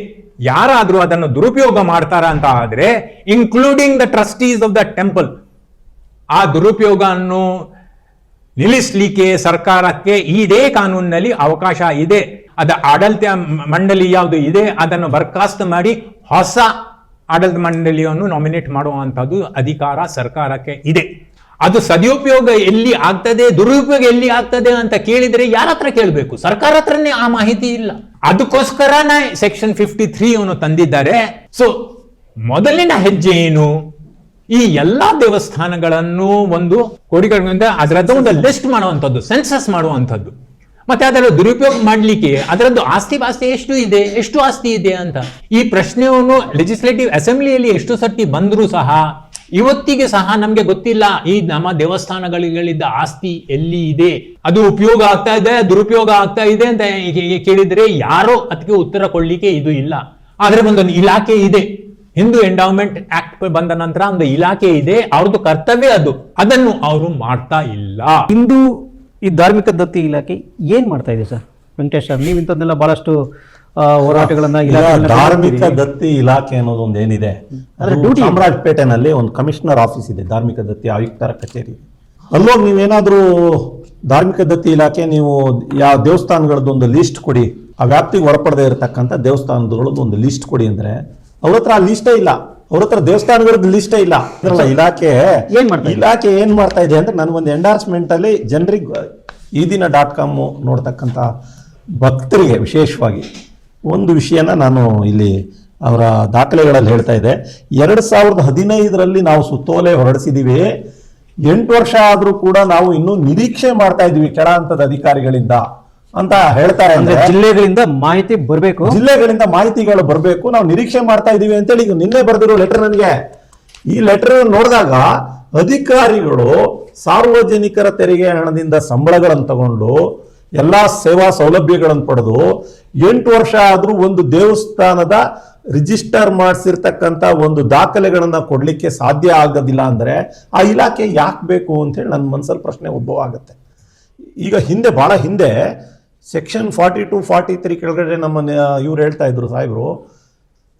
ಯಾರಾದ್ರೂ ಅದನ್ನು ದುರುಪಯೋಗ ಮಾಡ್ತಾರ ಅಂತ ಆದ್ರೆ, including the trustees of the temple, ಆ ದುರುಪಯೋಗವನ್ನು ನಿಲ್ಲಿಸಲಿಕ್ಕೆ ಸರ್ಕಾರಕ್ಕೆ ಇದೇ ಕಾನೂನಿನಲ್ಲಿ ಅವಕಾಶ ಇದೆ. ಆಡಳಿತ ಮಂಡಳಿ ಯಾವುದು ಇದೆ ಅದನ್ನು ಬರ್ಖಾಸ್ತು ಮಾಡಿ ಹೊಸ ಆಡಳಿತ ಮಂಡಳಿಯನ್ನು ನಾಮಿನೇಟ್ ಮಾಡುವಂತದ್ದು ಅಧಿಕಾರ ಸರ್ಕಾರಕ್ಕೆ ಇದೆ. ಅದು ಸದುಪಯೋಗ ಎಲ್ಲಿ ಆಗ್ತದೆ, ದುರುಪಯೋಗ ಎಲ್ಲಿ ಆಗ್ತದೆ ಅಂತ ಕೇಳಿದ್ರೆ ಯಾರ ಹತ್ರ ಕೇಳಬೇಕು? ಸರ್ಕಾರ ಹತ್ರನೇ ಆ ಮಾಹಿತಿ ಇಲ್ಲ. ಅದಕ್ಕೋಸ್ಕರನೇ ಸೆಕ್ಷನ್ 53 ಅನ್ನು ತಂದಿದ್ದಾರೆ. ಸೊ ಮೊದಲಿನ ಹೆಜ್ಜೆ ಏನು? ಈ ಎಲ್ಲಾ ದೇವಸ್ಥಾನಗಳನ್ನು ಒಂದು ಕೋಡಿಗಳಿಂದ ಅದರದ್ದು ಒಂದು ಲಿಸ್ಟ್ ಮಾಡುವಂಥದ್ದು, ಸೆನ್ಸಸ್ ಮಾಡುವಂಥದ್ದು, ಮತ್ತೆ ಅದರ ದುರುಪಯೋಗ ಮಾಡಲಿಕ್ಕೆ ಅದರದ್ದು ಆಸ್ತಿ ಪಾಸ್ತಿ ಎಷ್ಟು ಆಸ್ತಿ ಇದೆ ಅಂತ ಈ ಪ್ರಶ್ನೆಯನ್ನು ಲೆಜಿಸ್ಲೇಟಿವ್ ಅಸೆಂಬ್ಲಿಯಲ್ಲಿ ಎಷ್ಟು ಸರ್ತಿ ಬಂದರೂ ಸಹ ಇವತ್ತಿಗೆ ಸಹ ನಮ್ಗೆ ಗೊತ್ತಿಲ್ಲ ಈ ನಮ್ಮ ದೇವಸ್ಥಾನಗಳಿದ್ದ ಆಸ್ತಿ ಎಲ್ಲಿ ಇದೆ, ಅದು ಉಪಯೋಗ ಆಗ್ತಾ ಇದೆ, ದುರುಪಯೋಗ ಆಗ್ತಾ ಇದೆ ಅಂತ ಕೇಳಿದ್ರೆ ಯಾರೋ ಅದಕ್ಕೆ ಉತ್ತರ ಕೊಡ್ಲಿಕ್ಕೆ ಇದು ಇಲ್ಲ. ಆದ್ರೆ ಒಂದು ಇಲಾಖೆ ಇದೆ, ಹಿಂದೂ ಎಂಡೌಮೆಂಟ್ ಆಕ್ಟ್ ಬಂದ ನಂತರ ಒಂದು ಇಲಾಖೆ ಇದೆ, ಅವ್ರದ್ದು ಕರ್ತವ್ಯ ಅದು, ಅದನ್ನು ಅವರು ಮಾಡ್ತಾ ಇಲ್ಲ. ಇಂದು ಈ ಧಾರ್ಮಿಕ ದತ್ತಿ ಇಲಾಖೆ ಏನ್ ಮಾಡ್ತಾ ಇದೆ ಸರ್? ವೆಂಕಟೇಶ್ ಸರ್, ನೀವು ಇಂಥದ್ದೆಲ್ಲ ಬಹಳಷ್ಟು ಹೋರಾಟಗಳನ್ನ ಧಾರ್ಮಿಕ ದತ್ತಿ ಇಲಾಖೆ ಅನ್ನೋದು ಒಂದು ಏನಿದೆ, ಚಾಮರಾಜಪೇಟೆನಲ್ಲಿ ಒಂದು ಕಮಿಷನರ್ ಆಫೀಸ್ ಇದೆ, ಧಾರ್ಮಿಕ ದತ್ತಿ ಆಯುಕ್ತರ ಕಚೇರಿ. ಅಲ್ಲೋಗಿ ನೀವೇನಾದ್ರೂ ಧಾರ್ಮಿಕ ದತ್ತಿ ಇಲಾಖೆ ನೀವು ಯಾವ ದೇವಸ್ಥಾನಗಳದ್ದು ಒಂದು ಲಿಸ್ಟ್ ಕೊಡಿ, ಆ ವ್ಯಾಪ್ತಿಗೆ ಒಳಪಡದೆ ಇರತಕ್ಕಂಥ ದೇವಸ್ಥಾನಗಳದ್ದು ಒಂದು ಲಿಸ್ಟ್ ಕೊಡಿ ಅಂದ್ರೆ ಅವ್ರ ಹತ್ರ ಆ ಲಿಸ್ಟೇ ಇಲ್ಲ, ಅವ್ರ ಹತ್ರ ದೇವಸ್ಥಾನಗಳದ್ದು ಲಿಸ್ಟೇ ಇಲ್ಲ. ಇಲಾಖೆ ಏನ್ ಮಾಡ್ತಾ ಇದೆ ಅಂದ್ರೆ, ನನಗೊಂದು ಎಂಡಾರ್ಸ್ಮೆಂಟ್ ಅಲ್ಲಿ ಜನರಿಗೆ ಈದಿನ.com ನೋಡ್ತಕ್ಕಂಥ ಭಕ್ತರಿಗೆ ವಿಶೇಷವಾಗಿ ಒಂದು ವಿಷಯನ ನಾನು ಇಲ್ಲಿ ಅವರ ದಾಖಲೆಗಳಲ್ಲಿ ಹೇಳ್ತಾ ಇದೆ. 2015ರಲ್ಲಿ ನಾವು ಸುತ್ತೋಲೆ ಹೊರಡಿಸಿದೀವಿ, 8 ವರ್ಷ ಆದ್ರೂ ಕೂಡ ನಾವು ಇನ್ನೂ ನಿರೀಕ್ಷೆ ಮಾಡ್ತಾ ಇದೀವಿ ಕೆಳ ಹಂತದ ಅಧಿಕಾರಿಗಳಿಂದ ಅಂತ ಹೇಳ್ತಾರೆ. ಅಂದ್ರೆ ಜಿಲ್ಲೆಗಳಿಂದ ಮಾಹಿತಿ ಬರಬೇಕು, ಜಿಲ್ಲೆಗಳಿಂದ ಮಾಹಿತಿಗಳು ಬರಬೇಕು, ನಾವು ನಿರೀಕ್ಷೆ ಮಾಡ್ತಾ ಇದೀವಿ ಅಂತೇಳಿ ಈಗ ನಿನ್ನೆ ಬರೆದಿರೋ ಲೆಟರ್ ನನಗೆ. ಈ ಲೆಟರ್ ನೋಡಿದಾಗ ಅಧಿಕಾರಿಗಳು ಸಾರ್ವಜನಿಕರ ತೆರಿಗೆ ಹಣದಿಂದ ಸಂಬಳಗಳನ್ನು ತಗೊಂಡು ಎಲ್ಲಾ ಸೇವಾ ಸೌಲಭ್ಯಗಳನ್ನು ಪಡೆದು 8 ವರ್ಷ ಆದ್ರೂ ಒಂದು ದೇವಸ್ಥಾನದ ರಿಜಿಸ್ಟರ್ ಮಾಡಿಸಿರ್ತಕ್ಕಂಥ ಒಂದು ದಾಖಲೆಗಳನ್ನ ಕೊಡ್ಲಿಕ್ಕೆ ಸಾಧ್ಯ ಆಗೋದಿಲ್ಲ ಅಂದ್ರೆ ಆ ಇಲಾಖೆ ಯಾಕೆ ಬೇಕು ಅಂತ ಹೇಳಿ ನನ್ನ ಮನಸ್ಸಲ್ಲಿ ಪ್ರಶ್ನೆ ಉದ್ಭವ ಆಗುತ್ತೆ. ಈಗ ಬಹಳ ಹಿಂದೆ ಸೆಕ್ಷನ್ 42, 43 ಕೆಳಗಡೆ ನಮ್ಮ ಇವ್ರು ಹೇಳ್ತಾ ಇದ್ರು ಸಾಹೇಬ್ರು,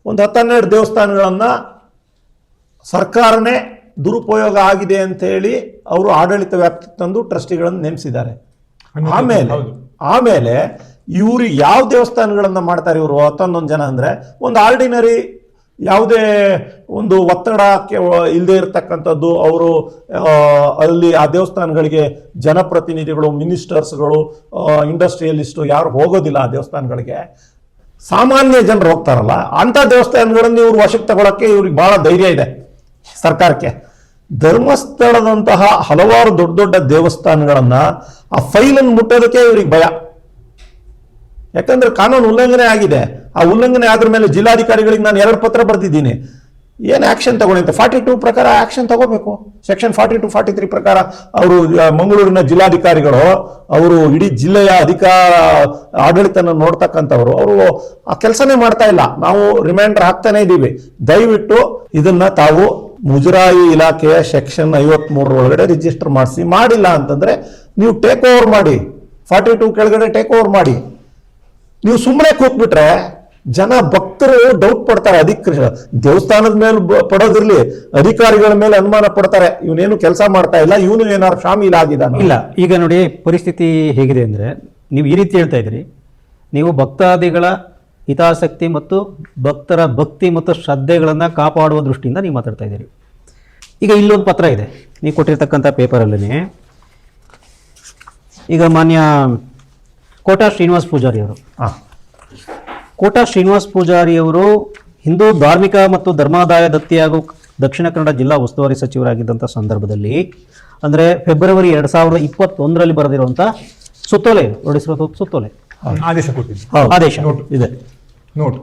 ಒಂದು 10-12 ದೇವಸ್ಥಾನಗಳನ್ನ ಸರ್ಕಾರನೇ ದುರುಪಯೋಗ ಆಗಿದೆ ಅಂತ ಹೇಳಿ ಅವರು ಆಡಳಿತ ವ್ಯಾಪ್ತಿ ತಂದು ಟ್ರಸ್ಟಿಗಳನ್ನು ನೇಮಿಸಿದ್ದಾರೆ. ಆಮೇಲೆ ಇವರು ಯಾವ ದೇವಸ್ಥಾನಗಳನ್ನ ಮಾಡ್ತಾರೆ ಇವರು 11 ಜನ ಅಂದ್ರೆ, ಒಂದು ಆರ್ಡಿನರಿ ಯಾವುದೇ ಒಂದು ಒತ್ತಡಕ್ಕೆ ಇಲ್ಲದೆ ಇರತಕ್ಕಂಥದ್ದು, ಅವರು ಅಲ್ಲಿ ಆ ದೇವಸ್ಥಾನಗಳಿಗೆ ಜನಪ್ರತಿನಿಧಿಗಳು, ಮಿನಿಸ್ಟರ್ಸ್ಗಳು, ಇಂಡಸ್ಟ್ರಿಯಲಿಸ್ಟು ಯಾರು ಹೋಗೋದಿಲ್ಲ ಆ ದೇವಸ್ಥಾನಗಳಿಗೆ, ಸಾಮಾನ್ಯ ಜನರು ಹೋಗ್ತಾರಲ್ಲ ಅಂತ ದೇವಸ್ಥಾನಗಳನ್ನು ಇವ್ರು ವಶಕ್ಕೆ ತಗೊಳಕ್ಕೆ ಇವ್ರಿಗೆ ಬಹಳ ಧೈರ್ಯ ಇದೆ ಸರ್ಕಾರಕ್ಕೆ. ಧರ್ಮಸ್ಥಳದಂತಹ ಹಲವಾರು ದೊಡ್ಡ ದೊಡ್ಡ ದೇವಸ್ಥಾನಗಳನ್ನ ಆ ಫೈಲನ್ನು ಮುಟ್ಟೋದಕ್ಕೆ ಇವ್ರಿಗೆ ಭಯ. ಯಾಕಂದ್ರೆ ಕಾನೂನು ಉಲ್ಲಂಘನೆ ಆಗಿದೆ. ಆ ಉಲ್ಲಂಘನೆ ಆದ್ರ ಮೇಲೆ ಜಿಲ್ಲಾಧಿಕಾರಿಗಳಿಗೆ ನಾನು 2 ಪತ್ರ ಬರೆದಿದ್ದೀನಿ. ಏನು ಆಕ್ಷನ್ ತಗೊಂಡಿ ಅಂತ 42 ಪ್ರಕಾರ ಆಕ್ಷನ್ ತಗೋಬೇಕು. ಸೆಕ್ಷನ್ 42, 43 ಪ್ರಕಾರ ಅವರು ಮಂಗಳೂರಿನ ಜಿಲ್ಲಾಧಿಕಾರಿಗಳು, ಅವರು ಇಡೀ ಜಿಲ್ಲೆಯ ಆಡಳಿತನ ನೋಡ್ತಕ್ಕಂಥವ್ರು, ಅವರು ಆ ಕೆಲಸನೇ ಮಾಡ್ತಾ ಇಲ್ಲ. ನಾವು ರಿಮೈಂಡರ್ ಹಾಕ್ತಾನೆ ಇದ್ದೀವಿ, ದಯವಿಟ್ಟು ಇದನ್ನ ತಾವು ಮುಜರಾಯಿ ಇಲಾಖೆಯ ಸೆಕ್ಷನ್ 53 ಒಳಗಡೆ ರಿಜಿಸ್ಟರ್ ಮಾಡಿಲ್ಲ ಅಂತಂದ್ರೆ ನೀವು ಟೇಕ್ ಓವರ್ ಮಾಡಿ, 42 ಕೆಳಗಡೆ ಟೇಕ್ ಓವರ್ ಮಾಡಿ. ನೀವು ಸುಮ್ಮನೆ ಕೂತ್ಬಿಟ್ರೆ ಜನ ಭಕ್ತರು ಡೌಟ್ ಪಡ್ತಾರೆ. ದೇವಸ್ಥಾನದ ಮೇಲೆ ಪಡೋದಿರ್ಲಿ, ಅಧಿಕಾರಿಗಳ ಮೇಲೆ ಅನುಮಾನ ಪಡ್ತಾರೆ, ಇವನೇನು ಕೆಲಸ ಮಾಡ್ತಾ ಇಲ್ಲ, ಇವನು ಏನಾದ್ರು ಶಾಮೀಲ್ ಆಗಿದ್ದಾನೆ. ಇಲ್ಲ, ಈಗ ನೋಡಿ ಪರಿಸ್ಥಿತಿ ಹೇಗಿದೆ ಅಂದರೆ, ನೀವು ಈ ರೀತಿ ಹೇಳ್ತಾ ಇದ್ರಿ, ನೀವು ಭಕ್ತಾದಿಗಳ ಹಿತಾಸಕ್ತಿ ಮತ್ತು ಭಕ್ತರ ಭಕ್ತಿ ಮತ್ತು ಶ್ರದ್ಧೆಗಳನ್ನು ಕಾಪಾಡುವ ದೃಷ್ಟಿಯಿಂದ ನೀವು ಮಾತಾಡ್ತಾ ಇದ್ದೀರಿ. ಈಗ ಇಲ್ಲೊಂದು ಪತ್ರ ಇದೆ ನೀವು ಕೊಟ್ಟಿರ್ತಕ್ಕಂಥ ಪೇಪರಲ್ಲೇ. ಈಗ ಮಾನ್ಯ ಕೋಟಾ ಶ್ರೀನಿವಾಸ್ ಪೂಜಾರಿ ಅವರು, ಕೋಟಾ ಶ್ರೀನಿವಾಸ್ ಪೂಜಾರಿ ಅವರು ಹಿಂದೂ ಧಾರ್ಮಿಕ ಮತ್ತು ಧರ್ಮಾದಾಯ ದತ್ತಿ ಹಾಗೂ ದಕ್ಷಿಣ ಕನ್ನಡ ಜಿಲ್ಲಾ ಉಸ್ತುವಾರಿ ಸಚಿವರಾಗಿದ್ದಂಥ ಸಂದರ್ಭದಲ್ಲಿ, ಅಂದರೆ ಫೆಬ್ರವರಿ 2021ರಲ್ಲಿ ಬರೆದಿರುವಂಥ ಸುತ್ತೋಲೆ ಹೊರಡಿಸಿರೋ ಸುತ್ತೋಲೆ ಆದೇಶ ಕೊಟ್ಟಿದ್ದು, ಆದೇಶ ಇದೆ ನೋಟ್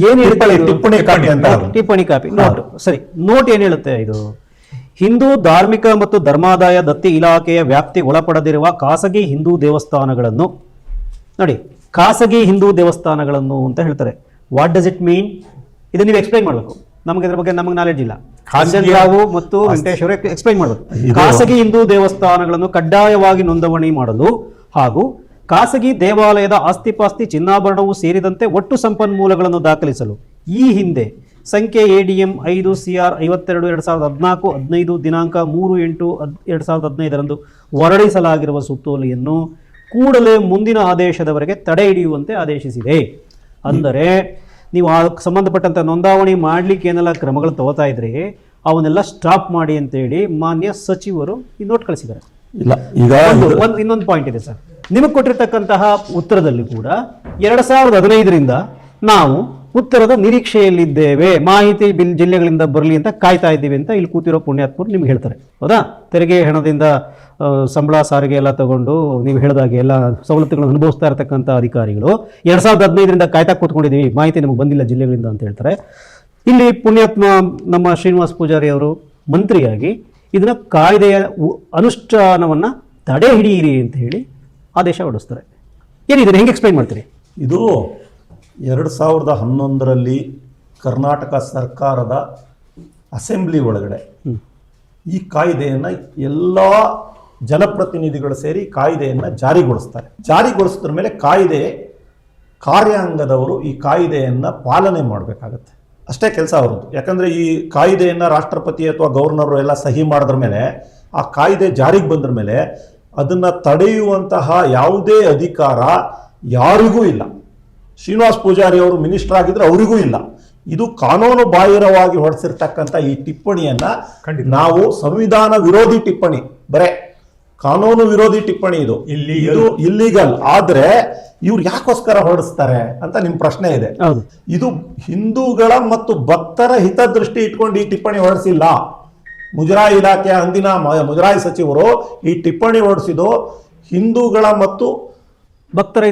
ಏನು ಹೇಳ್ತಾರೆ? ಟಿಪ್ಪಣಿ ಕಾಪಿ ಅಂತ. ಟಿಪ್ಪಣಿ ಕಾಪಿ, ನೋಟ್. ಸರಿ, ನೋಟ್ ಏನು ಹೇಳುತ್ತೆ? ಇದು ಹಿಂದೂ ಧಾರ್ಮಿಕ ಮತ್ತು ಧರ್ಮಾದಾಯ ದತ್ತಿ ಇಲಾಖೆಯ ವ್ಯಾಪ್ತಿಗೆ ಒಳಪಡದಿರುವ ಖಾಸಗಿ ಹಿಂದೂ ದೇವಸ್ಥಾನಗಳನ್ನು, ನೋಡಿ, ಖಾಸಗಿ ಹಿಂದೂ ದೇವಸ್ಥಾನಗಳನ್ನು ಅಂತ ಹೇಳ್ತಾರೆ. What does it mean? ಇದು ನೀವು ಎಕ್ಸ್ಪ್ಲೈನ್ ಮಾಡಬೇಕು. ನಮಗೆ ಇದ್ರ ಬಗ್ಗೆ ನಮಗೆ ನಾಲೆಡ್ಜ್ ಇಲ್ಲ. ರಾವು ಮತ್ತು ವೆಂಕಟೇಶ್ ಅವರು ಎಕ್ಸ್ಪ್ಲೈನ್ ಮಾಡಬೇಕು. ಖಾಸಗಿ ಹಿಂದೂ ದೇವಸ್ಥಾನಗಳನ್ನು ಕಡ್ಡಾಯವಾಗಿ ನೋಂದಣಿ ಮಾಡಲು ಹಾಗೂ ಖಾಸಗಿ ದೇವಾಲಯದ ಆಸ್ತಿಪಾಸ್ತಿ ಚಿನ್ನಾಭರಣವು ಸೇರಿದಂತೆ ಒಟ್ಟು ಸಂಪನ್ಮೂಲಗಳನ್ನು ದಾಖಲಿಸಲು ಈ ಹಿಂದೆ ಸಂಖ್ಯೆ ADM 5 CR 52 2014 15 ದಿನಾಂಕ 3/8/2015 ಹೊರಡಿಸಲಾಗಿರುವ ಸುತ್ತೋಲೆಯನ್ನು ಕೂಡಲೇ ಮುಂದಿನ ಆದೇಶದವರೆಗೆ ತಡೆ ಹಿಡಿಯುವಂತೆ ಆದೇಶಿಸಿದೆ. ಅಂದರೆ ನೀವು ಆ ಸಂಬಂಧಪಟ್ಟಂತ ನೋಂದಾವಣಿ ಮಾಡ್ಲಿಕ್ಕೆ ಏನೆಲ್ಲ ಕ್ರಮಗಳು ತಗೋತಾ ಇದ್ರಿ ಅವನ್ನೆಲ್ಲ ಸ್ಟಾಪ್ ಮಾಡಿ ಅಂತೇಳಿ ಮಾನ್ಯ ಸಚಿವರು ಈ ನೋಟ್ ಕಳಿಸಿದ್ದಾರೆ. ಇಲ್ಲ, ಈಗ ಇನ್ನೊಂದು ಪಾಯಿಂಟ್ ಇದೆ ಸರ್, ನಿಮಗೆ ಕೊಟ್ಟಿರ್ತಕ್ಕಂತಹ ಉತ್ತರದಲ್ಲಿ ಕೂಡ 2015ರಿಂದ ನಾವು ಉತ್ತರದ ನಿರೀಕ್ಷೆಯಲ್ಲಿದ್ದೇವೆ, ಮಾಹಿತಿ ಜಿಲ್ಲೆಗಳಿಂದ ಬರಲಿ ಅಂತ ಕಾಯ್ತಾ ಇದ್ದೀವಿ ಅಂತ ಇಲ್ಲಿ ಕೂತಿರೋ ಪುಣ್ಯಾತ್ಮರು ನಿಮ್ಗೆ ಹೇಳ್ತಾರೆ. ಹೌದಾ? ತೆರಿಗೆ ಹಣದಿಂದ ಸಂಬಳ ಸಾರಿಗೆ ಎಲ್ಲ ತಗೊಂಡು ನೀವು ಹೇಳಿದಾಗೆ ಎಲ್ಲ ಸವಲತ್ತುಗಳನ್ನು ಅನುಭವಿಸ್ತಾ ಇರತಕ್ಕಂಥ ಅಧಿಕಾರಿಗಳು 2015ರಿಂದ ಕಾಯ್ತಾ ಕೂತ್ಕೊಂಡಿದ್ದೀವಿ, ಮಾಹಿತಿ ನಮಗೆ ಬಂದಿಲ್ಲ ಜಿಲ್ಲೆಗಳಿಂದ ಅಂತ ಹೇಳ್ತಾರೆ. ಇಲ್ಲಿ ಪುಣ್ಯಾತ್ಮ ನಮ್ಮ ಶ್ರೀನಿವಾಸ್ ಪೂಜಾರಿ ಅವರು ಮಂತ್ರಿಯಾಗಿ ಇದನ್ನ ಕಾಯ್ದೆಯ ಅನುಷ್ಠಾನವನ್ನು ತಡೆ ಹಿಡಿಯಿರಿ ಅಂತ ಹೇಳಿ ಆದೇಶ ಹೊರಡಿಸ್ತಾರೆ. ಏನಿದೆ, ಹೆಂಗೆ ಎಕ್ಸ್ಪ್ಲೈನ್ ಮಾಡ್ತೀರಿ? ಇದು 2011ರಲ್ಲಿ ಕರ್ನಾಟಕ ಸರ್ಕಾರದ ಅಸೆಂಬ್ಲಿ ಒಳಗಡೆ ಈ ಕಾಯ್ದೆಯನ್ನು ಎಲ್ಲ ಜನಪ್ರತಿನಿಧಿಗಳು ಸೇರಿ ಕಾಯ್ದೆಯನ್ನು ಜಾರಿಗೊಳಿಸ್ತಾರೆ. ಜಾರಿಗೊಳಿಸಿದ್ರ ಮೇಲೆ ಕಾಯ್ದೆ ಕಾರ್ಯಾಂಗದವರು ಈ ಕಾಯ್ದೆಯನ್ನು ಪಾಲನೆ ಮಾಡಬೇಕಾಗತ್ತೆ. ಅಷ್ಟೇ ಕೆಲಸ ಅವ್ರದ್ದು. ಯಾಕಂದರೆ ಈ ಕಾಯ್ದೆಯನ್ನು ರಾಷ್ಟ್ರಪತಿ ಅಥವಾ ಗವರ್ನರು ಎಲ್ಲ ಸಹಿ ಮಾಡಿದ್ರ ಮೇಲೆ, ಆ ಕಾಯ್ದೆ ಜಾರಿಗೆ ಬಂದ್ರ ಮೇಲೆ ಅದನ್ನು ತಡೆಯುವಂತಹ ಯಾವುದೇ ಅಧಿಕಾರ ಯಾರಿಗೂ ಇಲ್ಲ. ಶ್ರೀನಿವಾಸ್ ಪೂಜಾರಿ ಅವರು ಮಿನಿಸ್ಟರ್ ಆಗಿದ್ರೆ ಅವರಿಗೂ ಇಲ್ಲ. ಇದು ಕಾನೂನು ಬಾಹಿರವಾಗಿ ಹೊರಡಿಸಿರ್ತಕ್ಕಂಥ ಈ ಟಿಪ್ಪಣಿಯನ್ನ ನಾವು ಸಂವಿಧಾನ ವಿರೋಧಿ ಟಿಪ್ಪಣಿ, ಬರೇ ಕಾನೂನು ವಿರೋಧಿ ಟಿಪ್ಪಣಿ, ಇದು ಇಲ್ಲಿಗಲ್. ಆದ್ರೆ ಇವ್ರು ಯಾಕೋಸ್ಕರ ಹೊರಡಿಸ್ತಾರೆ ಅಂತ ನಿಮ್ ಪ್ರಶ್ನೆ ಇದೆ. ಇದು ಹಿಂದೂಗಳ ಮತ್ತು ಭಕ್ತರ ಹಿತದೃಷ್ಟಿ ಇಟ್ಕೊಂಡು ಈ ಟಿಪ್ಪಣಿ ಹೊರಡಿಸಿಲ್ಲ. ಮುಜರಾಯಿ ಇಲಾಖೆಯ ಅಂದಿನ ಮುಜರಾಯಿ ಸಚಿವರು ಈ ಟಿಪ್ಪಣಿ ಹೊರಡಿಸಿದ್ದು ಹಿಂದೂಗಳ ಮತ್ತು ಭಕ್ತರ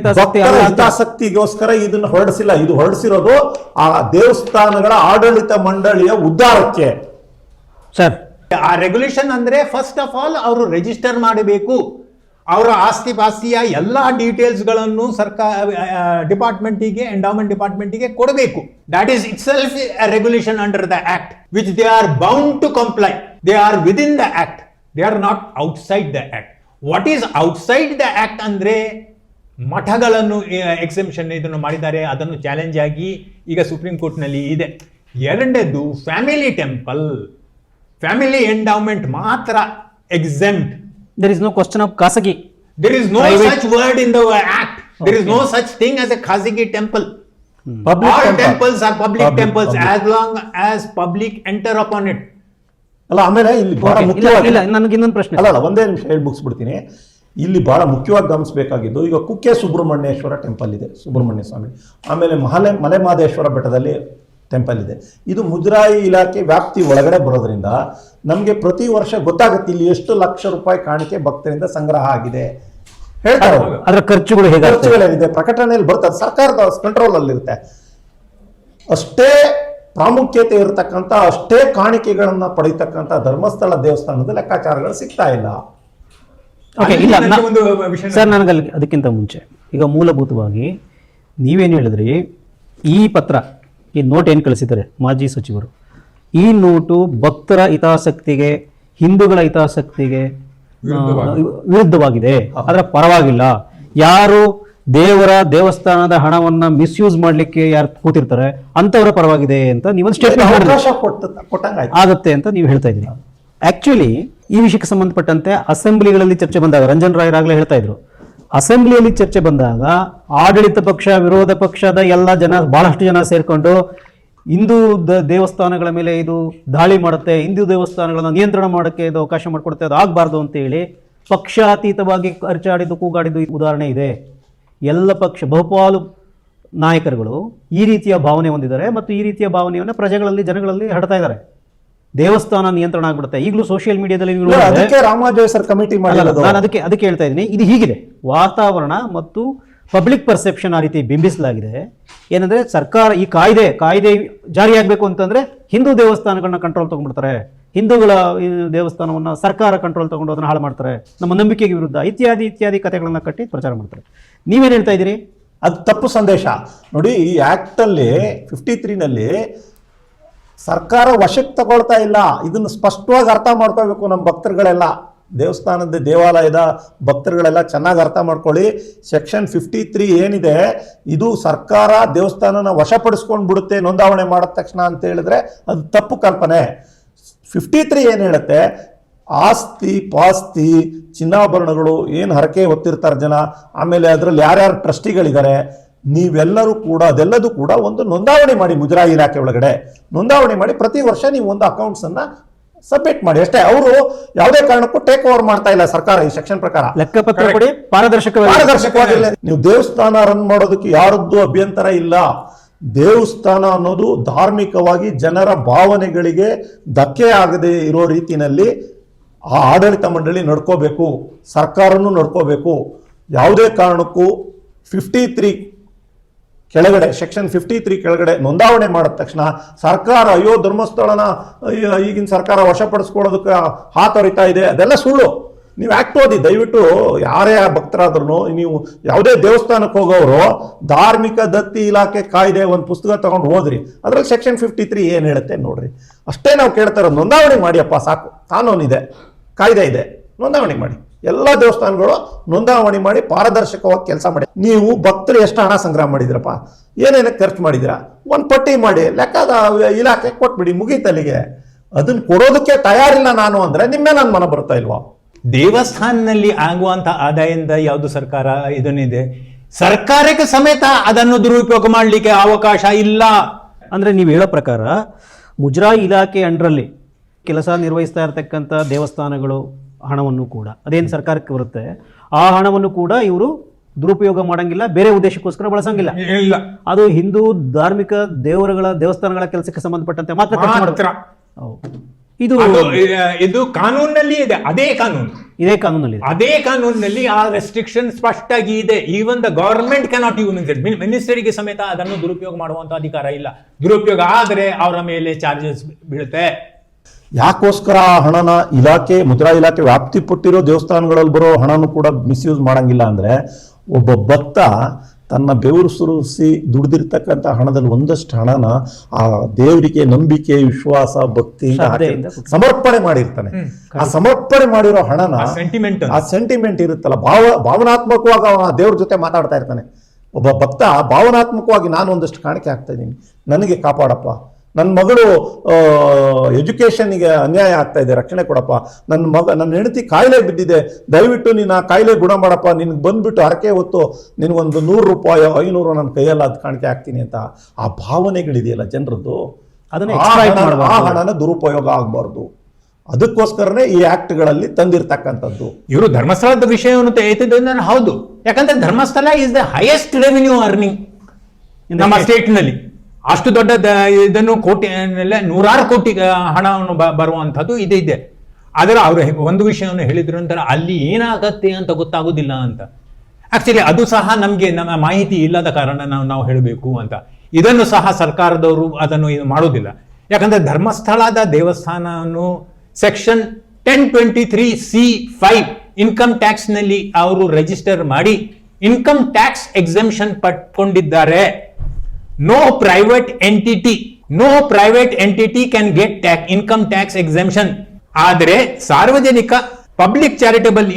ಹಿತಾಸಕ್ತಿಗೋಸ್ಕರ ಇದನ್ನು ಹೊರಡಿಸಿಲ್ಲ. ಇದು ಹೊರಡಿಸಿರೋದು ಆ ದೇವಸ್ಥಾನಗಳ ಆಡಳಿತ ಮಂಡಳಿಯ ಉದ್ಧಾರಕ್ಕೆ. ಸರ್, ಆ ರೆಗ್ಯುಲೇಷನ್ ಅಂದ್ರೆ ಫಸ್ಟ್ ಆಫ್ ಆಲ್ ಅವರು ರಿಜಿಸ್ಟರ್ ಮಾಡಬೇಕು. ಅವರ ಆಸ್ತಿ ಪಾಸ್ತಿಯ ಎಲ್ಲ ಡೀಟೇಲ್ಸ್ಗಳನ್ನು ಸರ್ಕಾರ ಡಿಪಾರ್ಟ್ಮೆಂಟಿಗೆ, ಎಂಡೌಮೆಂಟ್ ಡಿಪಾರ್ಟ್ಮೆಂಟಿಗೆ ಕೊಡಬೇಕು. That is itself a regulation under the act which they are bound to comply. They are within the act, they are not outside the act. What is outside the act ಅಂದ್ರೆ ಮಠಗಳನ್ನು ಎಕ್ಸೆಂಪ್ಷನ್ ಇದನ್ನು ಮಾಡಿದ್ದಾರೆ, ಅದನ್ನು ಚಾಲೆಂಜ್ ಆಗಿ ಈಗ ಸುಪ್ರೀಂ ಕೋರ್ಟ್ನಲ್ಲಿ ಇದೆ. ಎರಡನೇದು ಫ್ಯಾಮಿಲಿ ಟೆಂಪಲ್, ಫ್ಯಾಮಿಲಿ ಎಂಡೌಮೆಂಟ್ ಮಾತ್ರ exempt. There is no question of khasagi. There is no such word in the act. There is no such thing as a khasagi temple. All temples are public temples as long as public enter upon it. ಅಲ್ಲ, ಆಮೇಲೆ ಇಲ್ಲಿ ಬಹಳ ಮುಖ್ಯವಾಗಿ ನನಗೆ ಇನ್ನೊಂದು ಪ್ರಶ್ನೆ, ಅಲ್ಲ ಒಂದೇ ನಿಮಿಷ ಹೇಳಿ ಮುಗಿಸ್ಬಿಡ್ತೀನಿ. ಇಲ್ಲಿ ಬಹಳ ಮುಖ್ಯವಾಗಿ ಗಮನಿಸಬೇಕಾಗಿದ್ದು, ಈಗ ಕುಕ್ಕೆ ಸುಬ್ರಹ್ಮಣ್ಯೇಶ್ವರ ಟೆಂಪಲ್ ಇದೆ, ಸುಬ್ರಹ್ಮಣ್ಯ ಸ್ವಾಮಿ. ಆಮೇಲೆ ಮಲೆ ಮಹದೇಶ್ವರ ಬೆಟ್ಟದಲ್ಲಿ ಟೆಂಪಲ್ ಇದೆ. ಇದು ಮುಜರಾಯಿ ಇಲಾಖೆ ವ್ಯಾಪ್ತಿ ಒಳಗಡೆ ಬರೋದ್ರಿಂದ ನಮಗೆ ಪ್ರತಿ ವರ್ಷ ಗೊತ್ತಾಗುತ್ತೆ ಇಲ್ಲಿ ಎಷ್ಟು ಲಕ್ಷ ರೂಪಾಯಿ ಕಾಣಿಕೆ ಭಕ್ತರಿಂದ ಸಂಗ್ರಹ ಆಗಿದೆ. ಹೇಳ್ತಾರೆ ಅದರ ಖರ್ಚುಗಳೇನಿದೆ ಪ್ರಕಟಣೆಯಲ್ಲಿ ಬರ್ತದೆ, ಸರ್ಕಾರದ ಕಂಟ್ರೋಲ್ ಅಲ್ಲಿ ಇರುತ್ತೆ. ಅಷ್ಟೇ ಪ್ರಾಮುಖ್ಯತೆ ಇರತಕ್ಕಂಥ, ಅಷ್ಟೇ ಕಾಣಿಕೆಗಳನ್ನ ಪಡೀತಕ್ಕಂಥ ಧರ್ಮಸ್ಥಳ ದೇವಸ್ಥಾನದ ಲೆಕ್ಕಾಚಾರಗಳು ಸಿಗ್ತಾ ಇಲ್ಲ. ಸರ್, ನನಗೆ ಅದಕ್ಕಿಂತ ಮುಂಚೆ ಈಗ ಮೂಲಭೂತವಾಗಿ ನೀವೇನು ಹೇಳಿದ್ರಿ, ಈ ಪತ್ರ, ಈ ನೋಟ್ ಏನು ಕಳಿಸಿದ್ದಾರೆ ಮಾಜಿ ಸಚಿವರು, ಈ ನೋಟು ಭಕ್ತರ ಹಿತಾಸಕ್ತಿಗೆ, ಹಿಂದೂಗಳ ಹಿತಾಸಕ್ತಿಗೆ ವಿರುದ್ಧವಾಗಿದೆ, ಅದರ ಪರವಾಗಿಲ್ಲ. ಯಾರು ದೇವರ ದೇವಸ್ಥಾನದ ಹಣವನ್ನ ಮಿಸ್ಯೂಸ್ ಮಾಡ್ಲಿಕ್ಕೆ ಯಾರು ಕೂತಿರ್ತಾರೆ ಅಂತವರ ಪರವಾಗಿದೆ ಅಂತ ನೀವೊಂದು ಸ್ಟೇಟ್ಮೆಂಟ್ ಅವಕಾಶ ಕೊಟ್ಟಂಗಾಯ್ತು. ಆಗತ್ತೆ ಅಂತ ನೀವು ಹೇಳ್ತಾ ಇದ್ದೀರಿ. ಆಕ್ಚುಲಿ ಈ ವಿಷಯಕ್ಕೆ ಸಂಬಂಧಪಟ್ಟಂತೆ ಅಸೆಂಬ್ಲಿಗಳಲ್ಲಿ ಚರ್ಚೆ ಬಂದಾಗ ರಂಜನ್ ರಾಯ್ ಆಗ್ಲೇ ಹೇಳ್ತಾ ಇದ್ರು, ಅಸೆಂಬ್ಲಿಯಲ್ಲಿ ಚರ್ಚೆ ಬಂದಾಗ ಆಡಳಿತ ಪಕ್ಷ ವಿರೋಧ ಪಕ್ಷದ ಎಲ್ಲ ಜನ ಬಹಳಷ್ಟು ಜನ ಸೇರ್ಕೊಂಡು ಹಿಂದೂ ದೇವಸ್ಥಾನಗಳ ಮೇಲೆ ಇದು ದಾಳಿ ಮಾಡುತ್ತೆ, ಹಿಂದೂ ದೇವಸ್ಥಾನಗಳನ್ನ ನಿಯಂತ್ರಣ ಮಾಡೋಕ್ಕೆ ಇದು ಅವಕಾಶ ಮಾಡಿಕೊಡುತ್ತೆ, ಅದು ಆಗಬಾರ್ದು ಅಂತ ಹೇಳಿ ಪಕ್ಷಾತೀತವಾಗಿ ಅರ್ಚಾಡಿದ್ದು ಕೂಗಾಡಿದ್ದು ಉದಾಹರಣೆ ಇದೆ. ಎಲ್ಲ ಪಕ್ಷ ಬಹುಪಾಲು ನಾಯಕರುಗಳು ಈ ರೀತಿಯ ಭಾವನೆ ಹೊಂದಿದ್ದಾರೆ ಮತ್ತು ಈ ರೀತಿಯ ಭಾವನೆಯನ್ನು ಪ್ರಜೆಗಳಲ್ಲಿ ಜನಗಳಲ್ಲಿ ಹರಡ್ತಾ ಇದ್ದಾರೆ. ದೇವಸ್ಥಾನ ನಿಯಂತ್ರಣ ಆಗ್ಬಿಡುತ್ತೆ. ಈಗಲೂ ಸೋಷಿಯಲ್ ಮೀಡಿಯಾದಲ್ಲಿ ಅದಕ್ಕೆ ರಾಮಾಜೋಯ್ ಸರ್ ಕಮಿಟಿ ಮಾಡಿರೋದು. ನಾನು ಅದಕ್ಕೆ ಹೇಳ್ತಾ ಇದ್ದೀನಿ, ಇದು ಹೀಗಿದೆ ವಾತಾವರಣ ಮತ್ತು ಪಬ್ಲಿಕ್ ಪರ್ಸೆಪ್ಷನ್ ಆ ರೀತಿ ಬಿಂಬಿಸಲಾಗಿದೆ. ಏನಂದ್ರೆ ಸರ್ಕಾರ ಈ ಕಾಯ್ದೆ ಜಾರಿಯಾಗಬೇಕು ಅಂತಂದ್ರೆ ಹಿಂದೂ ದೇವಸ್ಥಾನಗಳನ್ನ ಕಂಟ್ರೋಲ್ ತಗೊಂಡ್ಬಿಡ್ತಾರೆ, ಹಿಂದೂಗಳ ದೇವಸ್ಥಾನವನ್ನ ಸರ್ಕಾರ ಕಂಟ್ರೋಲ್ ತಗೊಂಡು ಅದನ್ನ ಹಾಳು ಮಾಡ್ತಾರೆ, ನಮ್ಮ ನಂಬಿಕೆಗೆ ವಿರುದ್ಧ ಇತ್ಯಾದಿ ಕಥೆಗಳನ್ನ ಕಟ್ಟಿ ಪ್ರಚಾರ ಮಾಡ್ತಾರೆ. ನೀವೇನು ಹೇಳ್ತಾ ಇದ್ದೀರಿ? ಅದು ತಪ್ಪು ಸಂದೇಶ. ನೋಡಿ, ಈ ಆಕ್ಟ್ ಅಲ್ಲಿ 53ನಲ್ಲಿ ಸರ್ಕಾರ ವಶಕ್ಕೆ ತಗೊಳ್ತಾ ಇಲ್ಲ. ಇದನ್ನು ಸ್ಪಷ್ಟವಾಗಿ ಅರ್ಥ ಮಾಡ್ಕೋಬೇಕು ನಮ್ಮ ಭಕ್ತರುಗಳೆಲ್ಲ, ದೇವಸ್ಥಾನದ ದೇವಾಲಯದ ಭಕ್ತರುಗಳೆಲ್ಲ ಚೆನ್ನಾಗಿ ಅರ್ಥ ಮಾಡ್ಕೊಳ್ಳಿ. ಸೆಕ್ಷನ್ 53 ಏನಿದೆ, ಇದು ಸರ್ಕಾರ ದೇವಸ್ಥಾನನ ವಶಪಡಿಸ್ಕೊಂಡು ಬಿಡುತ್ತೆ ನೋಂದಾವಣೆ ಮಾಡಿದ ತಕ್ಷಣ ಅಂತ ಹೇಳಿದ್ರೆ ಅದು ತಪ್ಪು ಕಲ್ಪನೆ. 53 ಏನು ಹೇಳುತ್ತೆ, ಆಸ್ತಿ ಪಾಸ್ತಿ ಚಿನ್ನಾಭರಣಗಳು ಏನು ಹರಕೆ ಹೊತ್ತಿರ್ತಾರೆ ಜನ, ಆಮೇಲೆ ಅದರಲ್ಲಿ ಯಾರ್ಯಾರು ಟ್ರಸ್ಟಿಗಳಿದ್ದಾರೆ, ನೀವೆಲ್ಲರೂ ಕೂಡ ಅದೆಲ್ಲದೂ ಕೂಡ ಒಂದು ನೋಂದಾವಣೆ ಮಾಡಿ, ಮುಜರಾಯಿ ಇಲಾಖೆ ಒಳಗಡೆ ನೋಂದಾವಣೆ ಮಾಡಿ ಪ್ರತಿ ವರ್ಷ ನೀವು ಒಂದು ಅಕೌಂಟ್ಸನ್ನು ಸಬ್ಮಿಟ್ ಮಾಡಿ ಅಷ್ಟೇ. ಅವರು ಯಾವುದೇ ಕಾರಣಕ್ಕೂ ಟೇಕ್ ಓವರ್ ಮಾಡ್ತಾ ಇಲ್ಲ ಸರ್ಕಾರ ಈ ಸೆಕ್ಷನ್ ಪ್ರಕಾರ. ಲೆಕ್ಕಪತ್ರ ಕೊಡಿ, ಪಾರದರ್ಶಕವಾಗಿರಲಿ. ನೀವು ದೇವಸ್ಥಾನ ರನ್ ಮಾಡೋದಕ್ಕೆ ಯಾರದ್ದು ಅಭ್ಯಂತರ ಇಲ್ಲ. ದೇವಸ್ಥಾನ ಅನ್ನೋದು ಧಾರ್ಮಿಕವಾಗಿ ಜನರ ಭಾವನೆಗಳಿಗೆ ಧಕ್ಕೆ ಆಗದೆ ಇರೋ ರೀತಿಯಲ್ಲಿ ಆ ಆಡಳಿತ ಮಂಡಳಿ ನಡ್ಕೋಬೇಕು, ಸರ್ಕಾರನೂ ನಡ್ಕೋಬೇಕು. ಯಾವುದೇ ಕಾರಣಕ್ಕೂ 53 ಕೆಳಗಡೆ, ಸೆಕ್ಷನ್ 53 ಕೆಳಗಡೆ ನೋಂದಾವಣೆ ಮಾಡಿದ ತಕ್ಷಣ ಸರ್ಕಾರ ಅಯ್ಯೋ ಧರ್ಮಸ್ಥಳನ ಈಗಿನ ಸರ್ಕಾರ ವಶಪಡಿಸ್ಕೊಳ್ಳೋದಕ್ಕೆ ಹಾತೊರಿತಾ ಇದೆ, ಅದೆಲ್ಲ ಸುಳ್ಳು. ನೀವು ಆಕ್ಟ್ ಓದಿ ದಯವಿಟ್ಟು, ಯಾರೇ ಭಕ್ತರಾದ್ರೂ ನೀವು ಯಾವುದೇ ದೇವಸ್ಥಾನಕ್ಕೆ ಹೋಗೋರು ಧಾರ್ಮಿಕ ದತ್ತಿ ಇಲಾಖೆ ಕಾಯ್ದೆ ಒಂದು ಪುಸ್ತಕ ತಗೊಂಡು ಹೋದ್ರಿ, ಅದ್ರಲ್ಲಿ ಸೆಕ್ಷನ್ 53 ಏನು ಹೇಳುತ್ತೆ ನೋಡ್ರಿ. ಅಷ್ಟೇ ನಾವು ಕೇಳ್ತಾ ಇರೋದು, ನೋಂದಾವಣೆ ಮಾಡಿಯಪ್ಪ ಸಾಕು, ಕಾನೂನಿದೆ, ಕಾಯ್ದೆ ಇದೆ, ನೋಂದಾವಣೆ ಮಾಡಿ. ಎಲ್ಲ ದೇವಸ್ಥಾನಗಳು ನೋಂದಾವಣೆ ಮಾಡಿ ಪಾರದರ್ಶಕವಾಗಿ ಕೆಲಸ ಮಾಡಿ. ನೀವು ಭಕ್ತರು ಎಷ್ಟು ಹಣ ಸಂಗ್ರಹ ಮಾಡಿದ್ರಪ್ಪ, ಏನೇನಕ್ಕೆ ಖರ್ಚು ಮಾಡಿದ್ದೀರಾ, ಒಂದು ಪಟ್ಟಿ ಮಾಡಿ ಲೆಕ್ಕದ ಇಲಾಖೆ ಕೊಟ್ಬಿಡಿ, ಮುಗೀತಲ್ಲಿಗೆ. ಅದನ್ನ ಕೊಡೋದಕ್ಕೆ ತಯಾರಿಲ್ಲ ನಾನು ಅಂದ್ರೆ ನಿಮ್ಮೇ ನನ್ನ ಮನ ಬರ್ತಾ ಇಲ್ವಾ? ದೇವಸ್ಥಾನದಲ್ಲಿ ಆಗುವಂತ ಆದಾಯದಿಂದ ಯಾವುದು ಸರ್ಕಾರ ಇದನ್ನಿದೆ, ಸರ್ಕಾರಕ್ಕೆ ಸಮೇತ ಅದನ್ನು ದುರುಪಯೋಗ ಮಾಡಲಿಕ್ಕೆ ಅವಕಾಶ ಇಲ್ಲ. ಅಂದ್ರೆ ನೀವು ಹೇಳೋ ಪ್ರಕಾರ ಮುಜರಾಯಿ ಇಲಾಖೆ ಅಂಡರಲ್ಲಿ ಕೆಲಸ ನಿರ್ವಹಿಸ್ತಾ ಇರತಕ್ಕಂಥ ದೇವಸ್ಥಾನಗಳು ಹಣವನ್ನು ಕೂಡ ಅದೇನು ಸರ್ಕಾರಕ್ಕೆ ಬರುತ್ತೆ, ಆ ಹಣವನ್ನು ಕೂಡ ಇವರು ದುರುಪಯೋಗ ಮಾಡಂಗಿಲ್ಲ, ಬೇರೆ ಉದ್ದೇಶಕ್ಕೋಸ್ಕರ ಬಳಸಂಗಿಲ್ಲ. ಇಲ್ಲ, ಅದು ಹಿಂದೂ ಧಾರ್ಮಿಕ ದೇವರುಗಳ ಕೆಲಸಕ್ಕೆ ಸಂಬಂಧಪಟ್ಟಂತೆ ಮಾತ್ರ ಖರ್ಚು ಮಾಡ್ತಾರೆ. ಇದು ಕಾನೂನಲ್ಲಿ ಇದೆ, ಇದೇ ಕಾನೂನಲ್ಲಿ ಆ ರೆಸ್ಟ್ರಿಕ್ಷನ್ ಸ್ಪಷ್ಟಾಗಿ ಇದೆ. Even the government cannot use it, ಮಿನಿಸ್ಟರಿಗೆ ಸಮೇತ ಅದನ್ನು ದುರುಪಯೋಗ ಮಾಡುವಂತ ಅಧಿಕಾರ ಇಲ್ಲ. ದುರುಪಯೋಗ ಆದರೆ ಅವರ ಮೇಲೆ ಚಾರ್ಜಸ್ ಬೀಳುತ್ತೆ. ಯಾಕೋಸ್ಕರ ಹಣನ ಮುದ್ರಾ ಇಲಾಖೆ ವ್ಯಾಪ್ತಿ ಪಟ್ಟಿರೋ ದೇವಸ್ಥಾನಗಳಲ್ಲಿ ಬರೋ ಹಣನೂ ಕೂಡ ಮಿಸ್ಯೂಸ್ ಮಾಡಂಗಿಲ್ಲ ಅಂದ್ರೆ, ಒಬ್ಬ ಭಕ್ತ ತನ್ನ ಬೆವರು ಸುರಿಸಿ ದುಡಿದಿರ್ತಕ್ಕಂಥ ಹಣದಲ್ಲಿ ಒಂದಷ್ಟು ಹಣನ ಆ ದೇವರಿಗೆ ನಂಬಿಕೆ, ವಿಶ್ವಾಸ, ಭಕ್ತಿಯಿಂದ ಸಮರ್ಪಣೆ ಮಾಡಿರ್ತಾನೆ. ಆ ಸಮರ್ಪಣೆ ಮಾಡಿರೋ ಹಣನ ಆ ಸೆಂಟಿಮೆಂಟ್ ಇರುತ್ತಲ್ಲ, ಭಾವನಾತ್ಮಕವಾಗಿ ಆ ದೇವ್ರ ಜೊತೆ ಮಾತಾಡ್ತಾ ಇರ್ತಾನೆ. ಒಬ್ಬ ಭಕ್ತ ಭಾವನಾತ್ಮಕವಾಗಿ ನಾನು ಒಂದಷ್ಟು ಕಾಣಿಕೆ ಆಗ್ತಾ ಇದ್ದೀನಿ, ನನಗೆ ಕಾಪಾಡಪ್ಪ, ನನ್ನ ಮಗಳು ಎಜುಕೇಷನ್ಗೆ ಅನ್ಯಾಯ ಆಗ್ತಾ ಇದೆ, ರಕ್ಷಣೆ ಕೊಡಪ್ಪ, ನನ್ನ ಹೆಂಡತಿ ಕಾಯಿಲೆ ಬಿದ್ದಿದೆ, ದಯವಿಟ್ಟು ನೀನು ಆ ಕಾಯಿಲೆ ಗುಣ ಮಾಡಪ್ಪ, ನಿನ್ಗೆ ಬಂದ್ಬಿಟ್ಟು ಹರಕೆ ಹೊತ್ತು ನಿನಗೊಂದು 100 ರೂಪಾಯಿ 500 ನನ್ನ ಕೈಯಲ್ಲಿ ಅದು ಕಾಣಿಕೆ ಆಗ್ತೀನಿ ಅಂತ ಆ ಭಾವನೆಗಳಿದೆಯಲ್ಲ ಜನರದ್ದು, ಆ ಹಣನ ದುರುಪಯೋಗ ಆಗಬಾರ್ದು. ಅದಕ್ಕೋಸ್ಕರನೇ ಈ ಆಕ್ಟ್ಗಳಲ್ಲಿ ತಂದಿರ್ತಕ್ಕಂಥದ್ದು. ಇವರು ಧರ್ಮಸ್ಥಳದ ವಿಷಯವನ್ನು ಎತ್ತಿದ್ದ ಹೌದು, ಯಾಕಂದ್ರೆ Dharmasthala is the highest revenue earning ನಮ್ಮ ಸ್ಟೇಟ್ನಲ್ಲಿ. ಅಷ್ಟು ದೊಡ್ಡ ಇದನ್ನು ಕೋಟಿ, ನೂರಾರು ಕೋಟಿ ಹಣವನ್ನು ಬರುವಂಥದ್ದು ಇದೆ. ಆದರೆ ಅವರು ಒಂದು ವಿಷಯವನ್ನು ಹೇಳಿದ್ರು ಅಂತಾರೆ, ಅಲ್ಲಿ ಏನಾಗತ್ತೆ ಅಂತ ಗೊತ್ತಾಗೋದಿಲ್ಲ ಅಂತ. ಆಕ್ಚುಲಿ ಅದು ಸಹ ನಮ್ಮ ಮಾಹಿತಿ ಇಲ್ಲದ ಕಾರಣ ನಾವು ಹೇಳಬೇಕು ಅಂತ. ಇದನ್ನು ಸಹ ಸರ್ಕಾರದವರು ಅದನ್ನು ಮಾಡೋದಿಲ್ಲ. ಯಾಕಂದ್ರೆ ಧರ್ಮಸ್ಥಳದ ದೇವಸ್ಥಾನವನ್ನು ಸೆಕ್ಷನ್ 1023C5 ಇನ್ಕಮ್ ಟ್ಯಾಕ್ಸ್ ನಲ್ಲಿ ಅವರು ರಿಜಿಸ್ಟರ್ ಮಾಡಿ ಇನ್ಕಮ್ ಟ್ಯಾಕ್ಸ್ ಎಕ್ಸೆಂಪ್ಷನ್ ಪಡ್ಕೊಂಡಿದ್ದಾರೆ. No private entity can get income tax exemption. ಆದರೆ ಸಾರ್ವಜನಿಕ ಪಬ್ಲಿಕ್ ಚಾರಿಟಬಲ್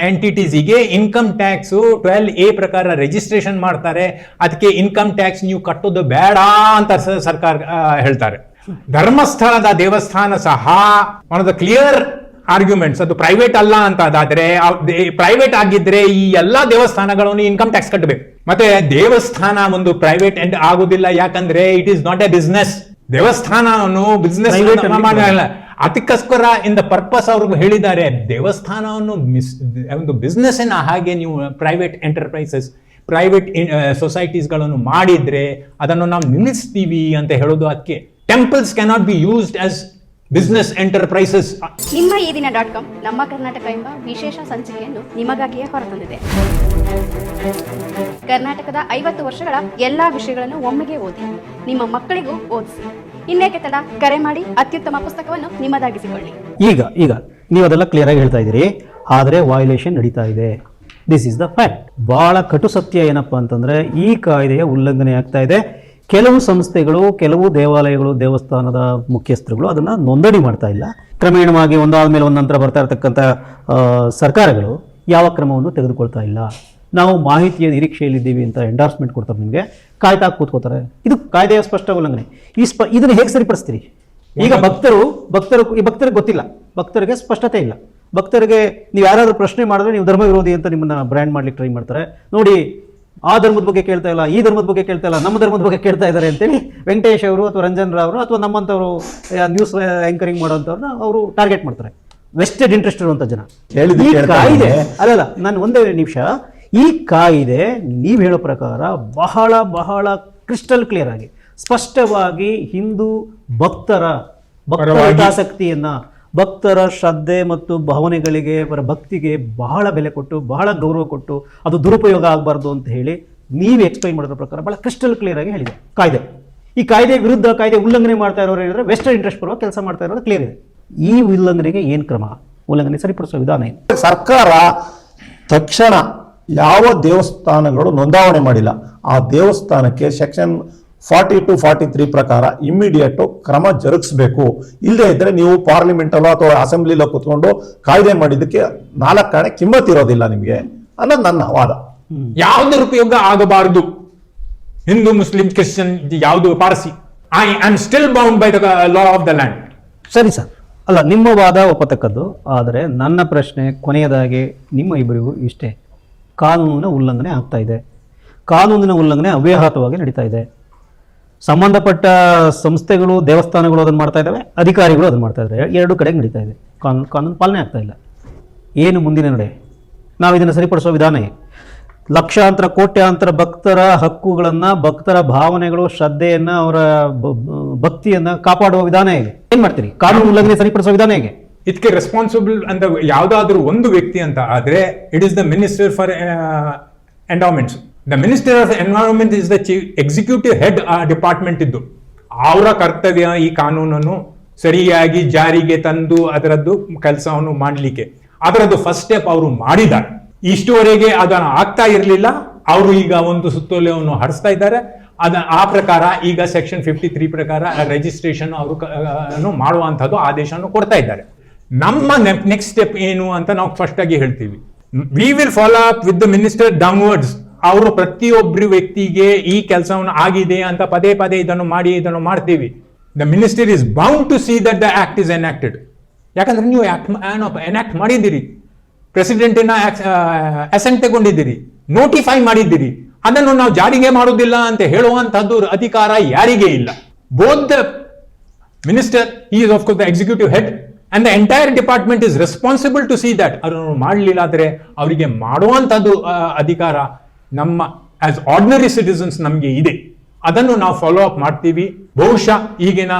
ಎಂಟಿಟೀಸಿಗೆ ಇನ್ಕಮ್ ಟ್ಯಾಕ್ಸ್ 12A ಪ್ರಕಾರ ರಿಜಿಸ್ಟ್ರೇಷನ್ ಮಾಡ್ತಾರೆ. ಅದಕ್ಕೆ ಇನ್ಕಮ್ ಟ್ಯಾಕ್ಸ್ ನೀವು ಕಟ್ಟೋದು ಬೇಡ ಅಂತ ಸರ್ಕಾರ ಹೇಳ್ತಾರೆ. ಧರ್ಮಸ್ಥಳದ ದೇವಸ್ಥಾನ ಸಹ one of the clear arguments, ಅದು ಪ್ರೈವೇಟ್ ಅಲ್ಲ ಅಂತ ಅದಾದ್ರೆ, ಪ್ರೈವೇಟ್ ಆಗಿದ್ರೆ ಈ ಎಲ್ಲಾ ದೇವಸ್ಥಾನಗಳನ್ನು ಇನ್ಕಮ್ ಟ್ಯಾಕ್ಸ್ ಕಟ್ಟಬೇಕು. ಮತ್ತೆ ದೇವಸ್ಥಾನ ಒಂದು ಪ್ರೈವೇಟ್ ಎಂಡ್ ಆಗುದಿಲ್ಲ, ಯಾಕಂದ್ರೆ it is not A business. ದೇವಸ್ಥಾನವನ್ನು ಬಿಸ್ನೆಸ್ ಮಾಡಲ್ಲ. ಅದಕ್ಕೋಸ್ಕರ ಇನ್ ದ ಪರ್ಪಸ್ ಅವ್ರಿಗೆ ಹೇಳಿದ್ದಾರೆ, ದೇವಸ್ಥಾನವನ್ನು ಒಂದು ಬಿಸ್ನೆಸ್ ಹಾಗೆ ನೀವು ಪ್ರೈವೇಟ್ ಎಂಟರ್ಪ್ರೈಸಸ್, ಪ್ರೈವೇಟ್ ಸೊಸೈಟೀಸ್ಗಳನ್ನು ಮಾಡಿದ್ರೆ ಅದನ್ನು ನಾವು ನಿಲ್ಲಿಸ್ತೀವಿ ಅಂತ ಹೇಳೋದು. ಅದಕ್ಕೆ temples cannot be used as business enterprises. ನಿಮ್ಮ ಈ ದಿನ.com ನಮ್ಮ ಕರ್ನಾಟಕ ಎಂಬ ವಿಶೇಷ ಸಂಚಿಕೆಯನ್ನು ನಿಮಗಾಗಿಯೇ ಹೊರತಂದಿದೆ. ಕರ್ನಾಟಕದ 50 ವರ್ಷಗಳ ಎಲ್ಲಾ ವಿಷಯಗಳನ್ನು ಒಮ್ಮೆಗೆ ಓದಿ ನಿಮ್ಮ ಮಕ್ಕಳಿಗೂ ಓದಿಸಿ. ಇನ್ನೇಕೆ ತಡ, ಕರೆ ಮಾಡಿ ಅತ್ಯುತ್ತಮ ಪುಸ್ತಕವನ್ನು ನಿಮ್ಮದಾಗಿಸಿಕೊಳ್ಳಿ. ಈಗ ನೀವು ಅದೆಲ್ಲ ಕ್ಲಿಯರ್ ಆಗಿ ಹೇಳ್ತಾ ಇದ್ದೀರಿ, ಆದರೆ ವೈಲೇಷನ್ ನಡೀತಾ ಇದೆ. This is the fact. ಬಹಳ ಕಟು ಸತ್ಯ ಏನಪ್ಪಾ ಅಂತಂದ್ರೆ, ಈ ಕಾಯ್ದೆಯ ಉಲ್ಲಂಘನೆ ಆಗ್ತಾ ಇದೆ. ಕೆಲವು ಸಂಸ್ಥೆಗಳು, ಕೆಲವು ದೇವಾಲಯಗಳು, ದೇವಸ್ಥಾನದ ಮುಖ್ಯಸ್ಥರುಗಳು ಅದನ್ನು ನೋಂದಣಿ ಮಾಡ್ತಾ ಇಲ್ಲ. ಕ್ರಮೇಣವಾಗಿ ಒಂದಾದ ಮೇಲೆ ಒಂದು ನಂತರ ಬರ್ತಾ ಇರತಕ್ಕಂಥ ಸರ್ಕಾರಗಳು ಯಾವ ಕ್ರಮವನ್ನು ತೆಗೆದುಕೊಳ್ತಾ ಇಲ್ಲ. ನಾವು ಮಾಹಿತಿಯ ನಿರೀಕ್ಷೆಯಲ್ಲಿದ್ದೀವಿ ಅಂತ ಎಂಡಾರ್ಸ್ಮೆಂಟ್ ಕೊಡ್ತಾರೆ, ನಿಮಗೆ ಕಾಯ್ತಾ ಕೂತ್ಕೋತಾರೆ. ಇದು ಕಾಯ್ದೆಯ ಸ್ಪಷ್ಟ ಉಲ್ಲಂಘನೆ. ಇದನ್ನು ಹೇಗೆ ಸರಿಪಡಿಸ್ತೀರಿ? ಈಗ ಭಕ್ತರಿಗೆ ಗೊತ್ತಿಲ್ಲ, ಭಕ್ತರಿಗೆ ಸ್ಪಷ್ಟತೆ ಇಲ್ಲ. ಭಕ್ತರಿಗೆ ನೀವು ಯಾರಾದರೂ ಪ್ರಶ್ನೆ ಮಾಡಿದ್ರೆ ನೀವು ಧರ್ಮ ವಿರೋಧಿ ಅಂತ ನಿಮ್ಮನ್ನ ಬ್ರ್ಯಾಂಡ್ ಮಾಡ್ಲಿಕ್ಕೆ ಟ್ರೈ ಮಾಡ್ತಾರೆ. ನೋಡಿ, ಆ ಧರ್ಮದ ಬಗ್ಗೆ ಕೇಳ್ತಾ ಇಲ್ಲ, ಈ ಧರ್ಮದ ಬಗ್ಗೆ ಕೇಳ್ತಾ ಇಲ್ಲ, ನಮ್ಮ ಧರ್ಮದ ಬಗ್ಗೆ ಕೇಳ್ತಾ ಇದ್ದಾರೆ ಅಂತೇಳಿ ವೆಂಕಟೇಶ್ ಅವರು ಅಥವಾ ರಂಜನ್ ರಾವ್ ಅಥವಾ ನಮ್ಮಂಥವ್ರು ನ್ಯೂಸ್ ಆಂಕರಿಂಗ್ ಮಾಡೋಂಥವ್ರನ್ನ ಅವರು ಟಾರ್ಗೆಟ್ ಮಾಡ್ತಾರೆ. ವೆಸ್ಟೆಡ್ ಇಂಟ್ರೆಸ್ಟ್ ಇರುವಂಥ ಜನ. ಈ ಕಾಯ್ದೆ ಅಲ್ಲ, ನಾನು ಒಂದೇ ನಿಮಿಷ, ಈ ಕಾಯ್ದೆ ನೀವು ಹೇಳೋ ಪ್ರಕಾರ ಬಹಳ ಬಹಳ ಕ್ರಿಸ್ಟಲ್ ಕ್ಲಿಯರ್ ಆಗಿ ಸ್ಪಷ್ಟವಾಗಿ ಹಿಂದೂ ಭಕ್ತರ ಹಿತಾಸಕ್ತಿಯನ್ನ, ಭಕ್ತರ ಶ್ರದ್ಧೆ ಮತ್ತು ಭಾವನೆಗಳಿಗೆ, ಅವರ ಭಕ್ತಿಗೆ ಬಹಳ ಬೆಲೆ ಕೊಟ್ಟು, ಬಹಳ ಗೌರವ ಕೊಟ್ಟು, ಅದು ದುರುಪಯೋಗ ಆಗಬಾರ್ದು ಅಂತ ಹೇಳಿ ನೀವು ಎಕ್ಸ್ಪ್ಲೈನ್ ಮಾಡಿರೋ ಪ್ರಕಾರ ಬಹಳ ಕ್ರಿಸ್ಟಲ್ ಕ್ಲಿಯರ್ ಆಗಿ ಹೇಳಿದೆ ಕಾಯ್ದೆ. ಈ ಕಾಯ್ದೆ ವಿರುದ್ಧ ಕಾಯ್ದೆ ಉಲ್ಲಂಘನೆ ಮಾಡ್ತಾ ಇರೋರು ಹೇಳಿದ್ರೆ ವೆಸ್ಟರ್ನ್ ಇಂಟ್ರೆಸ್ಟ್ ಬರುವ ಕೆಲಸ ಮಾಡ್ತಾ ಇರೋದು ಕ್ಲಿಯರ್ ಇದೆ. ಈ ಉಲ್ಲಂಘನೆಗೆ ಏನು ಕ್ರಮ? ಉಲ್ಲಂಘನೆ ಸರಿಪಡಿಸುವ ವಿಧಾನ ಏನು? ಸರ್ಕಾರ ತಕ್ಷಣ ಯಾವ ದೇವಸ್ಥಾನಗಳು ನೋಂದಾವಣೆ ಮಾಡಿಲ್ಲ ಆ ದೇವಸ್ಥಾನಕ್ಕೆ ಸೆಕ್ಷನ್ 40 to 43 ಪ್ರಕಾರ ಇಮ್ಮಿಡಿಯೇಟ್ ಕ್ರಮ ಜರುಗಿಸಬೇಕು. ಇಲ್ಲದೆ ಇದ್ರೆ ನೀವು ಪಾರ್ಲಿಮೆಂಟ್ ಅಲ್ಲೋ ಅಥವಾ ಅಸೆಂಬ್ಲಿಲೋ ಕುತ್ಕೊಂಡು ಕಾಯ್ದೆ ಮಾಡಿದ್ದಕ್ಕೆ 4 ಕಾಣೆ ಕಿಮ್ಮತ್ ಇರೋದಿಲ್ಲ ನಿಮಗೆ ಅನ್ನೋದು ನನ್ನ ವಾದ. ಯಾವ್ದು ಉಪಯೋಗ ಆಗಬಾರದು, ಹಿಂದೂ, ಮುಸ್ಲಿಂ, ಕ್ರಿಶ್ಚಿಯನ್, ಯಾವುದು Parsi, I am still bound by the law of the land. ಸರಿ ಸರ್, ಅಲ್ಲ ನಿಮ್ಮ ವಾದ ಒಪ್ಪತಕ್ಕದ್ದು. ಆದರೆ ನನ್ನ ಪ್ರಶ್ನೆ ಕೊನೆಯದಾಗಿ ನಿಮ್ಮ ಇಬ್ಬರಿಗೂ ಇಷ್ಟೇ, ಕಾನೂನಿನ ಉಲ್ಲಂಘನೆ ಆಗ್ತಾ ಇದೆ, ಕಾನೂನಿನ ಉಲ್ಲಂಘನೆ ಅವ್ಯಾಹತವಾಗಿ ನಡೀತಾ ಇದೆ. ಸಂಬಂಧಪಟ್ಟ ಸಂಸ್ಥೆಗಳು, ದೇವಸ್ಥಾನಗಳು ಅದನ್ನು ಮಾಡ್ತಾ ಇದ್ದಾವೆ, ಅಧಿಕಾರಿಗಳು ಅದನ್ನು ಮಾಡ್ತಾ ಇದ್ದಾರೆ. ಎರಡು ಕಡೆಗೆ ನಡೀತಾ ಇದೆ, ಕಾನೂನು ಪಾಲನೆ ಆಗ್ತಾ ಇಲ್ಲ. ಏನು ಮುಂದಿನ ನಡೆ? ನಾವು ಇದನ್ನು ಸರಿಪಡಿಸುವ ವಿಧಾನ ಏನು? ಲಕ್ಷಾಂತರ ಕೋಟ್ಯಾಂತರ ಭಕ್ತರ ಹಕ್ಕುಗಳನ್ನು, ಭಕ್ತರ ಭಾವನೆಗಳು, ಶ್ರದ್ಧೆಯನ್ನು, ಅವರ ಭಕ್ತಿಯನ್ನು ಕಾಪಾಡುವ ವಿಧಾನ ಹೇಗೆ? ಏನು ಮಾಡ್ತೀರಿ? ಕಾನೂನು ಉಲ್ಲಂಘನೆ ಸರಿಪಡಿಸುವ ವಿಧಾನ ಹೇಗೆ? ಇದಕ್ಕೆ ರೆಸ್ಪಾನ್ಸಿಬಲ್ ಅಂತ ಯಾವುದಾದ್ರೂ ಒಂದು ವ್ಯಕ್ತಿ ಅಂತ ಆದ್ರೆ it is the minister for endowments. The minister of environment is the executive head ಆ ಡಿಪಾರ್ಟ್ಮೆಂಟ್ ಇದ್ದು. ಅವರ ಕರ್ತವ್ಯ ಈ ಕಾನೂನನ್ನು ಸರಿಯಾಗಿ ಜಾರಿಗೆ ತಂದು ಅದರದ್ದು ಕೆಲಸವನ್ನು ಮಾಡಲಿಕ್ಕೆ. ಅದರದ್ದು ಫಸ್ಟ್ ಸ್ಟೆಪ್ ಅವರು ಮಾಡಿದ್ದಾರೆ. ಇಷ್ಟುವರೆಗೆ ಅದನ್ನು ಆಗ್ತಾ ಇರಲಿಲ್ಲ, ಅವರು ಈಗ ಒಂದು ಸುತ್ತೋಲೆಯನ್ನು ಹರಿಸ್ತಾ ಇದ್ದಾರೆ. ಆ ಪ್ರಕಾರ ಈಗ ಸೆಕ್ಷನ್ 53 ಪ್ರಕಾರ ರಿಜಿಸ್ಟ್ರೇಷನ್ ಅವರು ಮಾಡುವಂಥದ್ದು ಆದೇಶವನ್ನು ಕೊಡ್ತಾ ಇದ್ದಾರೆ. ನಮ್ಮ ನೆಕ್ಸ್ಟ್ ಸ್ಟೆಪ್ ಏನು ಅಂತ ನಾವು ಫಸ್ಟ್ ಆಗಿ ಹೇಳ್ತೀವಿ. We will follow up with the minister downwards. ಅವರು ಪ್ರತಿಯೊಬ್ಬರು ವ್ಯಕ್ತಿಗೆ ಈ ಕೆಲಸವನ್ನು ಆಗಿದೆ ಅಂತ ಪದೇ ಪದೇ ಇದನ್ನು ಮಾಡ್ತೀವಿ. The minister is bound to see that the act is enacted. ಯಾಕಂದ್ರೆ ನೀವು ಎನಾಕ್ಟ್ ಮಾಡಿದ್ದೀರಿ, ಪ್ರೆಸಿಡೆಂಟಿನ ಅಸೆಂಟ್ ತಗೊಂಡಿದ್ದೀರಿ, ನೋಟಿಫೈ ಮಾಡಿದ್ದೀರಿ. ಅದನ್ನು ನಾವು ಜಾರಿಗೆ ಮಾಡುವುದಿಲ್ಲ ಅಂತ ಹೇಳುವಂತಹದ್ದು ಅಧಿಕಾರ ಯಾರಿಗೆ ಇಲ್ಲ. Both the minister, he is of course the executive head, and the entire department is responsible to see that. ಅದನ್ನು ಮಾಡಲಿಲ್ಲ ಆದರೆ ಅವರಿಗೆ ಮಾಡುವಂತಹದ್ದು ಅಧಿಕಾರ ನಮ್ಮ ಆಸ್ ಆರ್ಡಿನರಿ ಸಿಟಿಸನ್ಸ್ ನಮಗೆ ಇದೆ. ಅದನ್ನು ನಾವು ಫಾಲೋ ಅಪ್ ಮಾಡ್ತೀವಿ. ಬಹುಶಃ ಈಗಿನ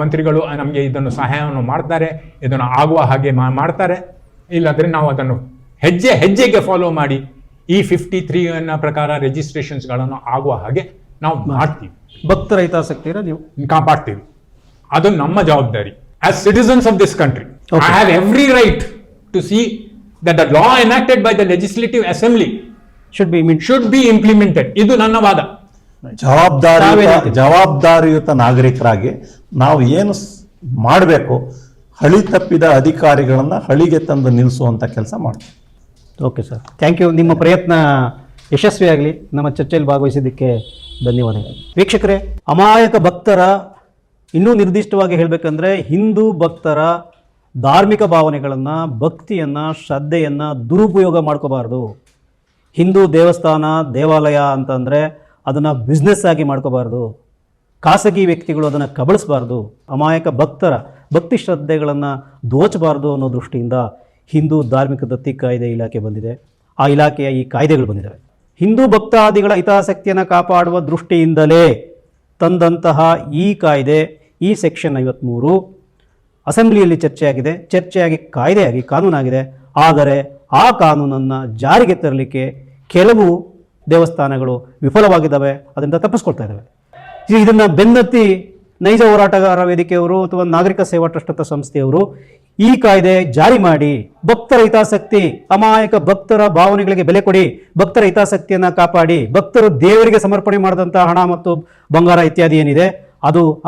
ಮಂತ್ರಿಗಳು ನಮಗೆ ಇದನ್ನು ಸಹಾಯವನ್ನು ಮಾಡ್ತಾರೆ, ಇದನ್ನು ಆಗುವ ಹಾಗೆ ಮಾಡ್ತಾರೆ. ಇಲ್ಲಾಂದ್ರೆ ನಾವು ಅದನ್ನು ಹೆಜ್ಜೆ ಹೆಜ್ಜೆಗೆ ಫಾಲೋ ಮಾಡಿ ಈ 53 ಪ್ರಕಾರ ರಿಜಿಸ್ಟ್ರೇಷನ್ಸ್ಗಳನ್ನು ಆಗುವ ಹಾಗೆ ನಾವು ಮಾಡ್ತೀವಿ. ಭಕ್ತರ ಹಿತಾಸಕ್ತಿನ ನೀವು ಕಾಪಾಡ್ತೀವಿ. ಅದು ನಮ್ಮ ಜವಾಬ್ದಾರಿ as citizens of this country. I have every right to see that the law enacted by the legislative assembly should be implemented. ಇದು ನನ್ನ ವಾದ. ಜವಾಬ್ದಾರಿಯುತ ನಾಗರಿಕರಾಗಿ ನಾವು ಏನು ಮಾಡಬೇಕು, ಹಳಿ ತಪ್ಪಿದ ಅಧಿಕಾರಿಗಳನ್ನು ಹಳಿಗೆ ತಂದು ನಿಲ್ಲಿಸುವಂಥ ಕೆಲಸ ಮಾಡ್ತೀವಿ. Okay sir, thank you. ನಿಮ್ಮ ಪ್ರಯತ್ನ ಯಶಸ್ವಿಯಾಗಲಿ. ನಮ್ಮ ಚರ್ಚೆಯಲ್ಲಿ ಭಾಗವಹಿಸಿದ್ದಕ್ಕೆ ಧನ್ಯವಾದಗಳು. ವೀಕ್ಷಕರೇ, ಅಮಾಯಕ ಭಕ್ತರ, ಇನ್ನೂ ನಿರ್ದಿಷ್ಟವಾಗಿ ಹೇಳಬೇಕಂದ್ರೆ ಹಿಂದೂ ಭಕ್ತರ ಧಾರ್ಮಿಕ ಭಾವನೆಗಳನ್ನು, ಭಕ್ತಿಯನ್ನು, ಶ್ರದ್ಧೆಯನ್ನು ದುರುಪಯೋಗ ಮಾಡ್ಕೋಬಾರ್ದು. ಹಿಂದೂ ದೇವಸ್ಥಾನ, ದೇವಾಲಯ ಅಂತಂದರೆ ಅದನ್ನು ಬಿಸ್ನೆಸ್ ಆಗಿ ಮಾಡ್ಕೋಬಾರ್ದು. ಖಾಸಗಿ ವ್ಯಕ್ತಿಗಳು ಅದನ್ನು ಕಬಳಿಸಬಾರ್ದು. ಅಮಾಯಕ ಭಕ್ತರ ಭಕ್ತಿ ಶ್ರದ್ಧೆಗಳನ್ನು ದೋಚಬಾರ್ದು ಅನ್ನೋ ದೃಷ್ಟಿಯಿಂದ ಹಿಂದೂ ಧಾರ್ಮಿಕ ದತ್ತಿ ಕಾಯ್ದೆ ಇಲಾಖೆ ಬಂದಿದೆ. ಆ ಇಲಾಖೆಯ ಈ ಕಾಯ್ದೆಗಳು ಬಂದಿದ್ದಾವೆ. ಹಿಂದೂ ಭಕ್ತಾದಿಗಳ ಹಿತಾಸಕ್ತಿಯನ್ನು ಕಾಪಾಡುವ ದೃಷ್ಟಿಯಿಂದಲೇ ತಂದಂತಹ ಈ ಕಾಯ್ದೆ, ಈ ಸೆಕ್ಷನ್ 53 ಅಸೆಂಬ್ಲಿಯಲ್ಲಿ ಚರ್ಚೆಯಾಗಿ ಕಾಯ್ದೆಯಾಗಿ ಕಾನೂನಾಗಿದೆ. ಆದರೆ ಆ ಕಾನೂನನ್ನು ಜಾರಿಗೆ ತರಲಿಕ್ಕೆ ಕೆಲವು ದೇವಸ್ಥಾನಗಳು ವಿಫಲವಾಗಿದ್ದಾವೆ, ಅದರಿಂದ ತಪ್ಪಿಸ್ಕೊಳ್ತಾ ಇದ್ದಾವೆ. ಇದನ್ನು ಬೆನ್ನತ್ತಿ ನೈಜ ಹೋರಾಟಗಾರ ವೇದಿಕೆಯವರು ಅಥವಾ ನಾಗರಿಕ ಸೇವಾ ಟ್ರಸ್ಟ್ ಅಂತ ಸಂಸ್ಥೆಯವರು ಈ ಕಾಯ್ದೆ ಜಾರಿ ಮಾಡಿ ಭಕ್ತರ ಹಿತಾಸಕ್ತಿ, ಅಮಾಯಕ ಭಕ್ತರ ಭಾವನೆಗಳಿಗೆ ಬೆಲೆ ಕೊಡಿ, ಭಕ್ತರ ಹಿತಾಸಕ್ತಿಯನ್ನು ಕಾಪಾಡಿ, ಭಕ್ತರು ದೇವರಿಗೆ ಸಮರ್ಪಣೆ ಮಾಡಿದಂಥ ಹಣ ಮತ್ತು ಬಂಗಾರ ಇತ್ಯಾದಿ ಏನಿದೆ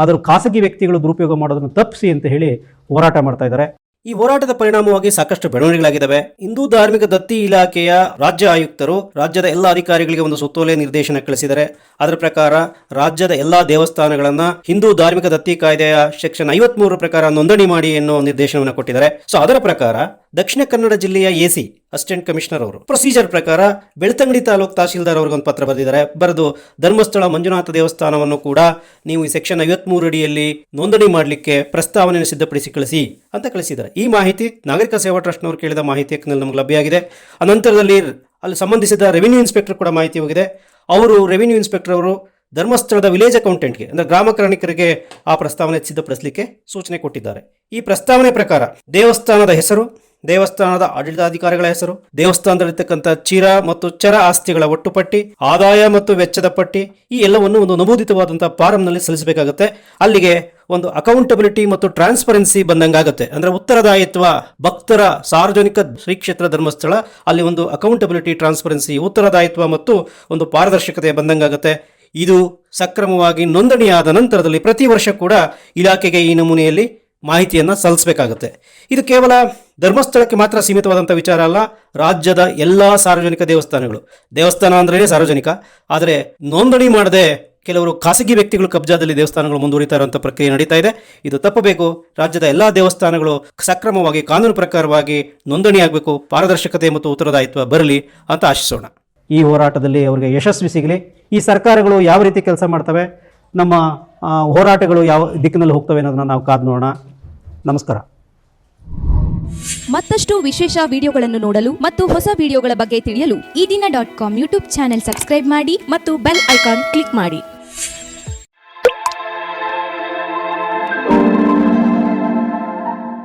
ಅದರ ಖಾಸಗಿ ವ್ಯಕ್ತಿಗಳು ದುರುಪಯೋಗ ಮಾಡೋದನ್ನು ತಪ್ಪಿಸಿ ಅಂತ ಹೇಳಿ ಹೋರಾಟ ಮಾಡ್ತಾ ಇದ್ದಾರೆ. ಈ ಹೋರಾಟದ ಪರಿಣಾಮವಾಗಿ ಸಾಕಷ್ಟು ಬೆಳವಣಿಗೆಗಳಾಗಿದ್ದಾವೆ. ಹಿಂದೂ ಧಾರ್ಮಿಕ ದತ್ತಿ ಇಲಾಖೆಯ ರಾಜ್ಯ ಆಯುಕ್ತರು ರಾಜ್ಯದ ಎಲ್ಲ ಅಧಿಕಾರಿಗಳಿಗೆ ಒಂದು ಸುತ್ತೋಲೆ ನಿರ್ದೇಶನ ಕಳಿಸಿದ್ದಾರೆ. ಅದರ ಪ್ರಕಾರ ರಾಜ್ಯದ ಎಲ್ಲಾ ದೇವಸ್ಥಾನಗಳನ್ನ ಹಿಂದೂ ಧಾರ್ಮಿಕ ದತ್ತಿ ಕಾಯ್ದೆಯ ಸೆಕ್ಷನ್ 53 ಪ್ರಕಾರ ನೋಂದಣಿ ಮಾಡಿ ಎನ್ನುವ ನಿರ್ದೇಶನವನ್ನು ಕೊಟ್ಟಿದ್ದಾರೆ. ಸೊ ಅದರ ಪ್ರಕಾರ ದಕ್ಷಿಣ ಕನ್ನಡ ಜಿಲ್ಲೆಯ ಎಸಿ ಅಸಿಸ್ಟೆಂಟ್ ಕಮಿಷನರ್ ಅವರು ಪ್ರೊಸೀಜರ್ ಪ್ರಕಾರ ಬೆಳ್ತಂಗಡಿ ತಾಲೂಕು ತಹಶೀಲ್ದಾರ್ ಅವರಿಗೆ ಒಂದು ಪತ್ರ ಬರೆದು ಧರ್ಮಸ್ಥಳ ಮಂಜುನಾಥ ದೇವಸ್ಥಾನವನ್ನು ಕೂಡ ನೀವು ಈ ಸೆಕ್ಷನ್ 53 ಅಡಿಯಲ್ಲಿ ನೋಂದಣಿ ಮಾಡಲಿಕ್ಕೆ ಪ್ರಸ್ತಾವನೆಯನ್ನು ಸಿದ್ಧಪಡಿಸಿ ಕಳಿಸಿ ಅಂತ ಕಳಿಸಿದ್ದಾರೆ. ಈ ಮಾಹಿತಿ ನಾಗರಿಕ ಸೇವಾ ಟ್ರಸ್ಟ್ನವರು ಕೇಳಿದ ಮಾಹಿತಿ ನಮಗೆ ಲಭ್ಯವಾಗಿದೆ. ಅನಂತರದಲ್ಲಿ ಅಲ್ಲಿ ಸಂಬಂಧಿಸಿದ ರೆವಿನ್ಯೂ ಇನ್ಸ್ಪೆಕ್ಟರ್ ಕೂಡ ಮಾಹಿತಿ ಹೋಗಿದೆ. ರೆವಿನ್ಯೂ ಇನ್ಸ್ಪೆಕ್ಟರ್ ಅವರು ಧರ್ಮಸ್ಥಳದ ವಿಲೇಜ್ ಅಕೌಂಟೆಂಟ್ಗೆ ಅಂದರೆ ಗ್ರಾಮ ಕರ್ಣಿಕರಿಗೆ ಆ ಪ್ರಸ್ತಾವನೆ ಸಿದ್ಧಪಡಿಸಲಿಕ್ಕೆ ಸೂಚನೆ ಕೊಟ್ಟಿದ್ದಾರೆ. ಈ ಪ್ರಸ್ತಾವನೆ ಪ್ರಕಾರ ದೇವಸ್ಥಾನದ ಹೆಸರು, ದೇವಸ್ಥಾನದ ಆಡಳಿತಾಧಿಕಾರಿಗಳ ಹೆಸರು, ದೇವಸ್ಥಾನದಲ್ಲಿರ್ತಕ್ಕಂಥ ಚಿರ ಮತ್ತು ಚರ ಆಸ್ತಿಗಳ ಒಟ್ಟು ಪಟ್ಟಿ, ಆದಾಯ ಮತ್ತು ವೆಚ್ಚದ ಪಟ್ಟಿ, ಈ ಎಲ್ಲವನ್ನು ಒಂದು ನಮೂದಿತವಾದಂತಹ ಫಾರಂನಲ್ಲಿ ಸಲ್ಲಿಸಬೇಕಾಗುತ್ತೆ. ಅಲ್ಲಿಗೆ ಒಂದು ಅಕೌಂಟಬಿಲಿಟಿ ಮತ್ತು ಟ್ರಾನ್ಸ್ಪರೆನ್ಸಿ ಬಂದಂಗಾಗುತ್ತೆ. ಅಂದ್ರೆ ಉತ್ತರದಾಯಿತ್ವ, ಭಕ್ತರ ಸಾರ್ವಜನಿಕ ಶ್ರೀ ಕ್ಷೇತ್ರ ಧರ್ಮಸ್ಥಳ, ಅಲ್ಲಿ ಒಂದು ಅಕೌಂಟಬಿಲಿಟಿ, ಟ್ರಾನ್ಸ್ಪರೆನ್ಸಿ, ಉತ್ತರದಾಯಿತ್ವ ಮತ್ತು ಒಂದು ಪಾರದರ್ಶಕತೆ ಬಂದಂಗಾಗುತ್ತೆ. ಇದು ಸಕ್ರಮವಾಗಿ ನೋಂದಣಿಯಾದ ನಂತರದಲ್ಲಿ ಪ್ರತಿ ವರ್ಷ ಕೂಡ ಇಲಾಖೆಗೆ ಈ ನಮೂನೆಯಲ್ಲಿ ಮಾಹಿತಿಯನ್ನು ಸಲ್ಲಿಸಬೇಕಾಗುತ್ತೆ. ಇದು ಕೇವಲ ಧರ್ಮಸ್ಥಳಕ್ಕೆ ಮಾತ್ರ ಸೀಮಿತವಾದಂಥ ವಿಚಾರ ಅಲ್ಲ. ರಾಜ್ಯದ ಎಲ್ಲ ಸಾರ್ವಜನಿಕ ದೇವಸ್ಥಾನ ಅಂದ್ರೇ ಸಾರ್ವಜನಿಕ, ಆದರೆ ನೋಂದಣಿ ಮಾಡದೆ ಕೆಲವರು ಖಾಸಗಿ ವ್ಯಕ್ತಿಗಳು ಕಬ್ಜಾದಲ್ಲಿ ದೇವಸ್ಥಾನಗಳು ಮುಂದುವರಿತಾ ಇರುವಂಥ ಪ್ರಕ್ರಿಯೆ ನಡೀತಾ ಇದೆ. ಇದು ತಪ್ಪಬೇಕು. ರಾಜ್ಯದ ಎಲ್ಲ ದೇವಸ್ಥಾನಗಳು ಸಕ್ರಮವಾಗಿ ಕಾನೂನು ಪ್ರಕಾರವಾಗಿ ನೋಂದಣಿಯಾಗಬೇಕು. ಪಾರದರ್ಶಕತೆ ಮತ್ತು ಉತ್ತರದಾಯಿತ್ವ ಬರಲಿ ಅಂತ ಆಶಿಸೋಣ. ಈ ಹೋರಾಟದಲ್ಲಿ ಅವರಿಗೆ ಯಶಸ್ವಿ ಸಿಗಲಿ. ಈ ಸರ್ಕಾರಗಳು ಯಾವ ರೀತಿ ಕೆಲಸ ಮಾಡ್ತವೆ, ನಮ್ಮ ಹೋರಾಟಗಳು ಯಾವ ದಿಕ್ಕಿನಲ್ಲಿ ಹೋಗ್ತವೆ ಅನ್ನೋದನ್ನ ನಾವು ಕಾದು ನೋಡೋಣ. ನಮಸ್ಕಾರ. ಮತ್ತಷ್ಟು ವಿಶೇಷ ವಿಡಿಯೋಗಳನ್ನು ನೋಡಲು ಮತ್ತು ಹೊಸ ವಿಡಿಯೋಗಳ ಬಗ್ಗೆ ತಿಳಿಯಲು ಈ ದಿನ .com ಯೂಟ್ಯೂಬ್ ಚಾನೆಲ್ ಸಬ್ಸ್ಕ್ರೈಬ್ ಮಾಡಿ ಮತ್ತು ಬೆಲ್ ಐಕಾನ್ ಕ್ಲಿಕ್ ಮಾಡಿ.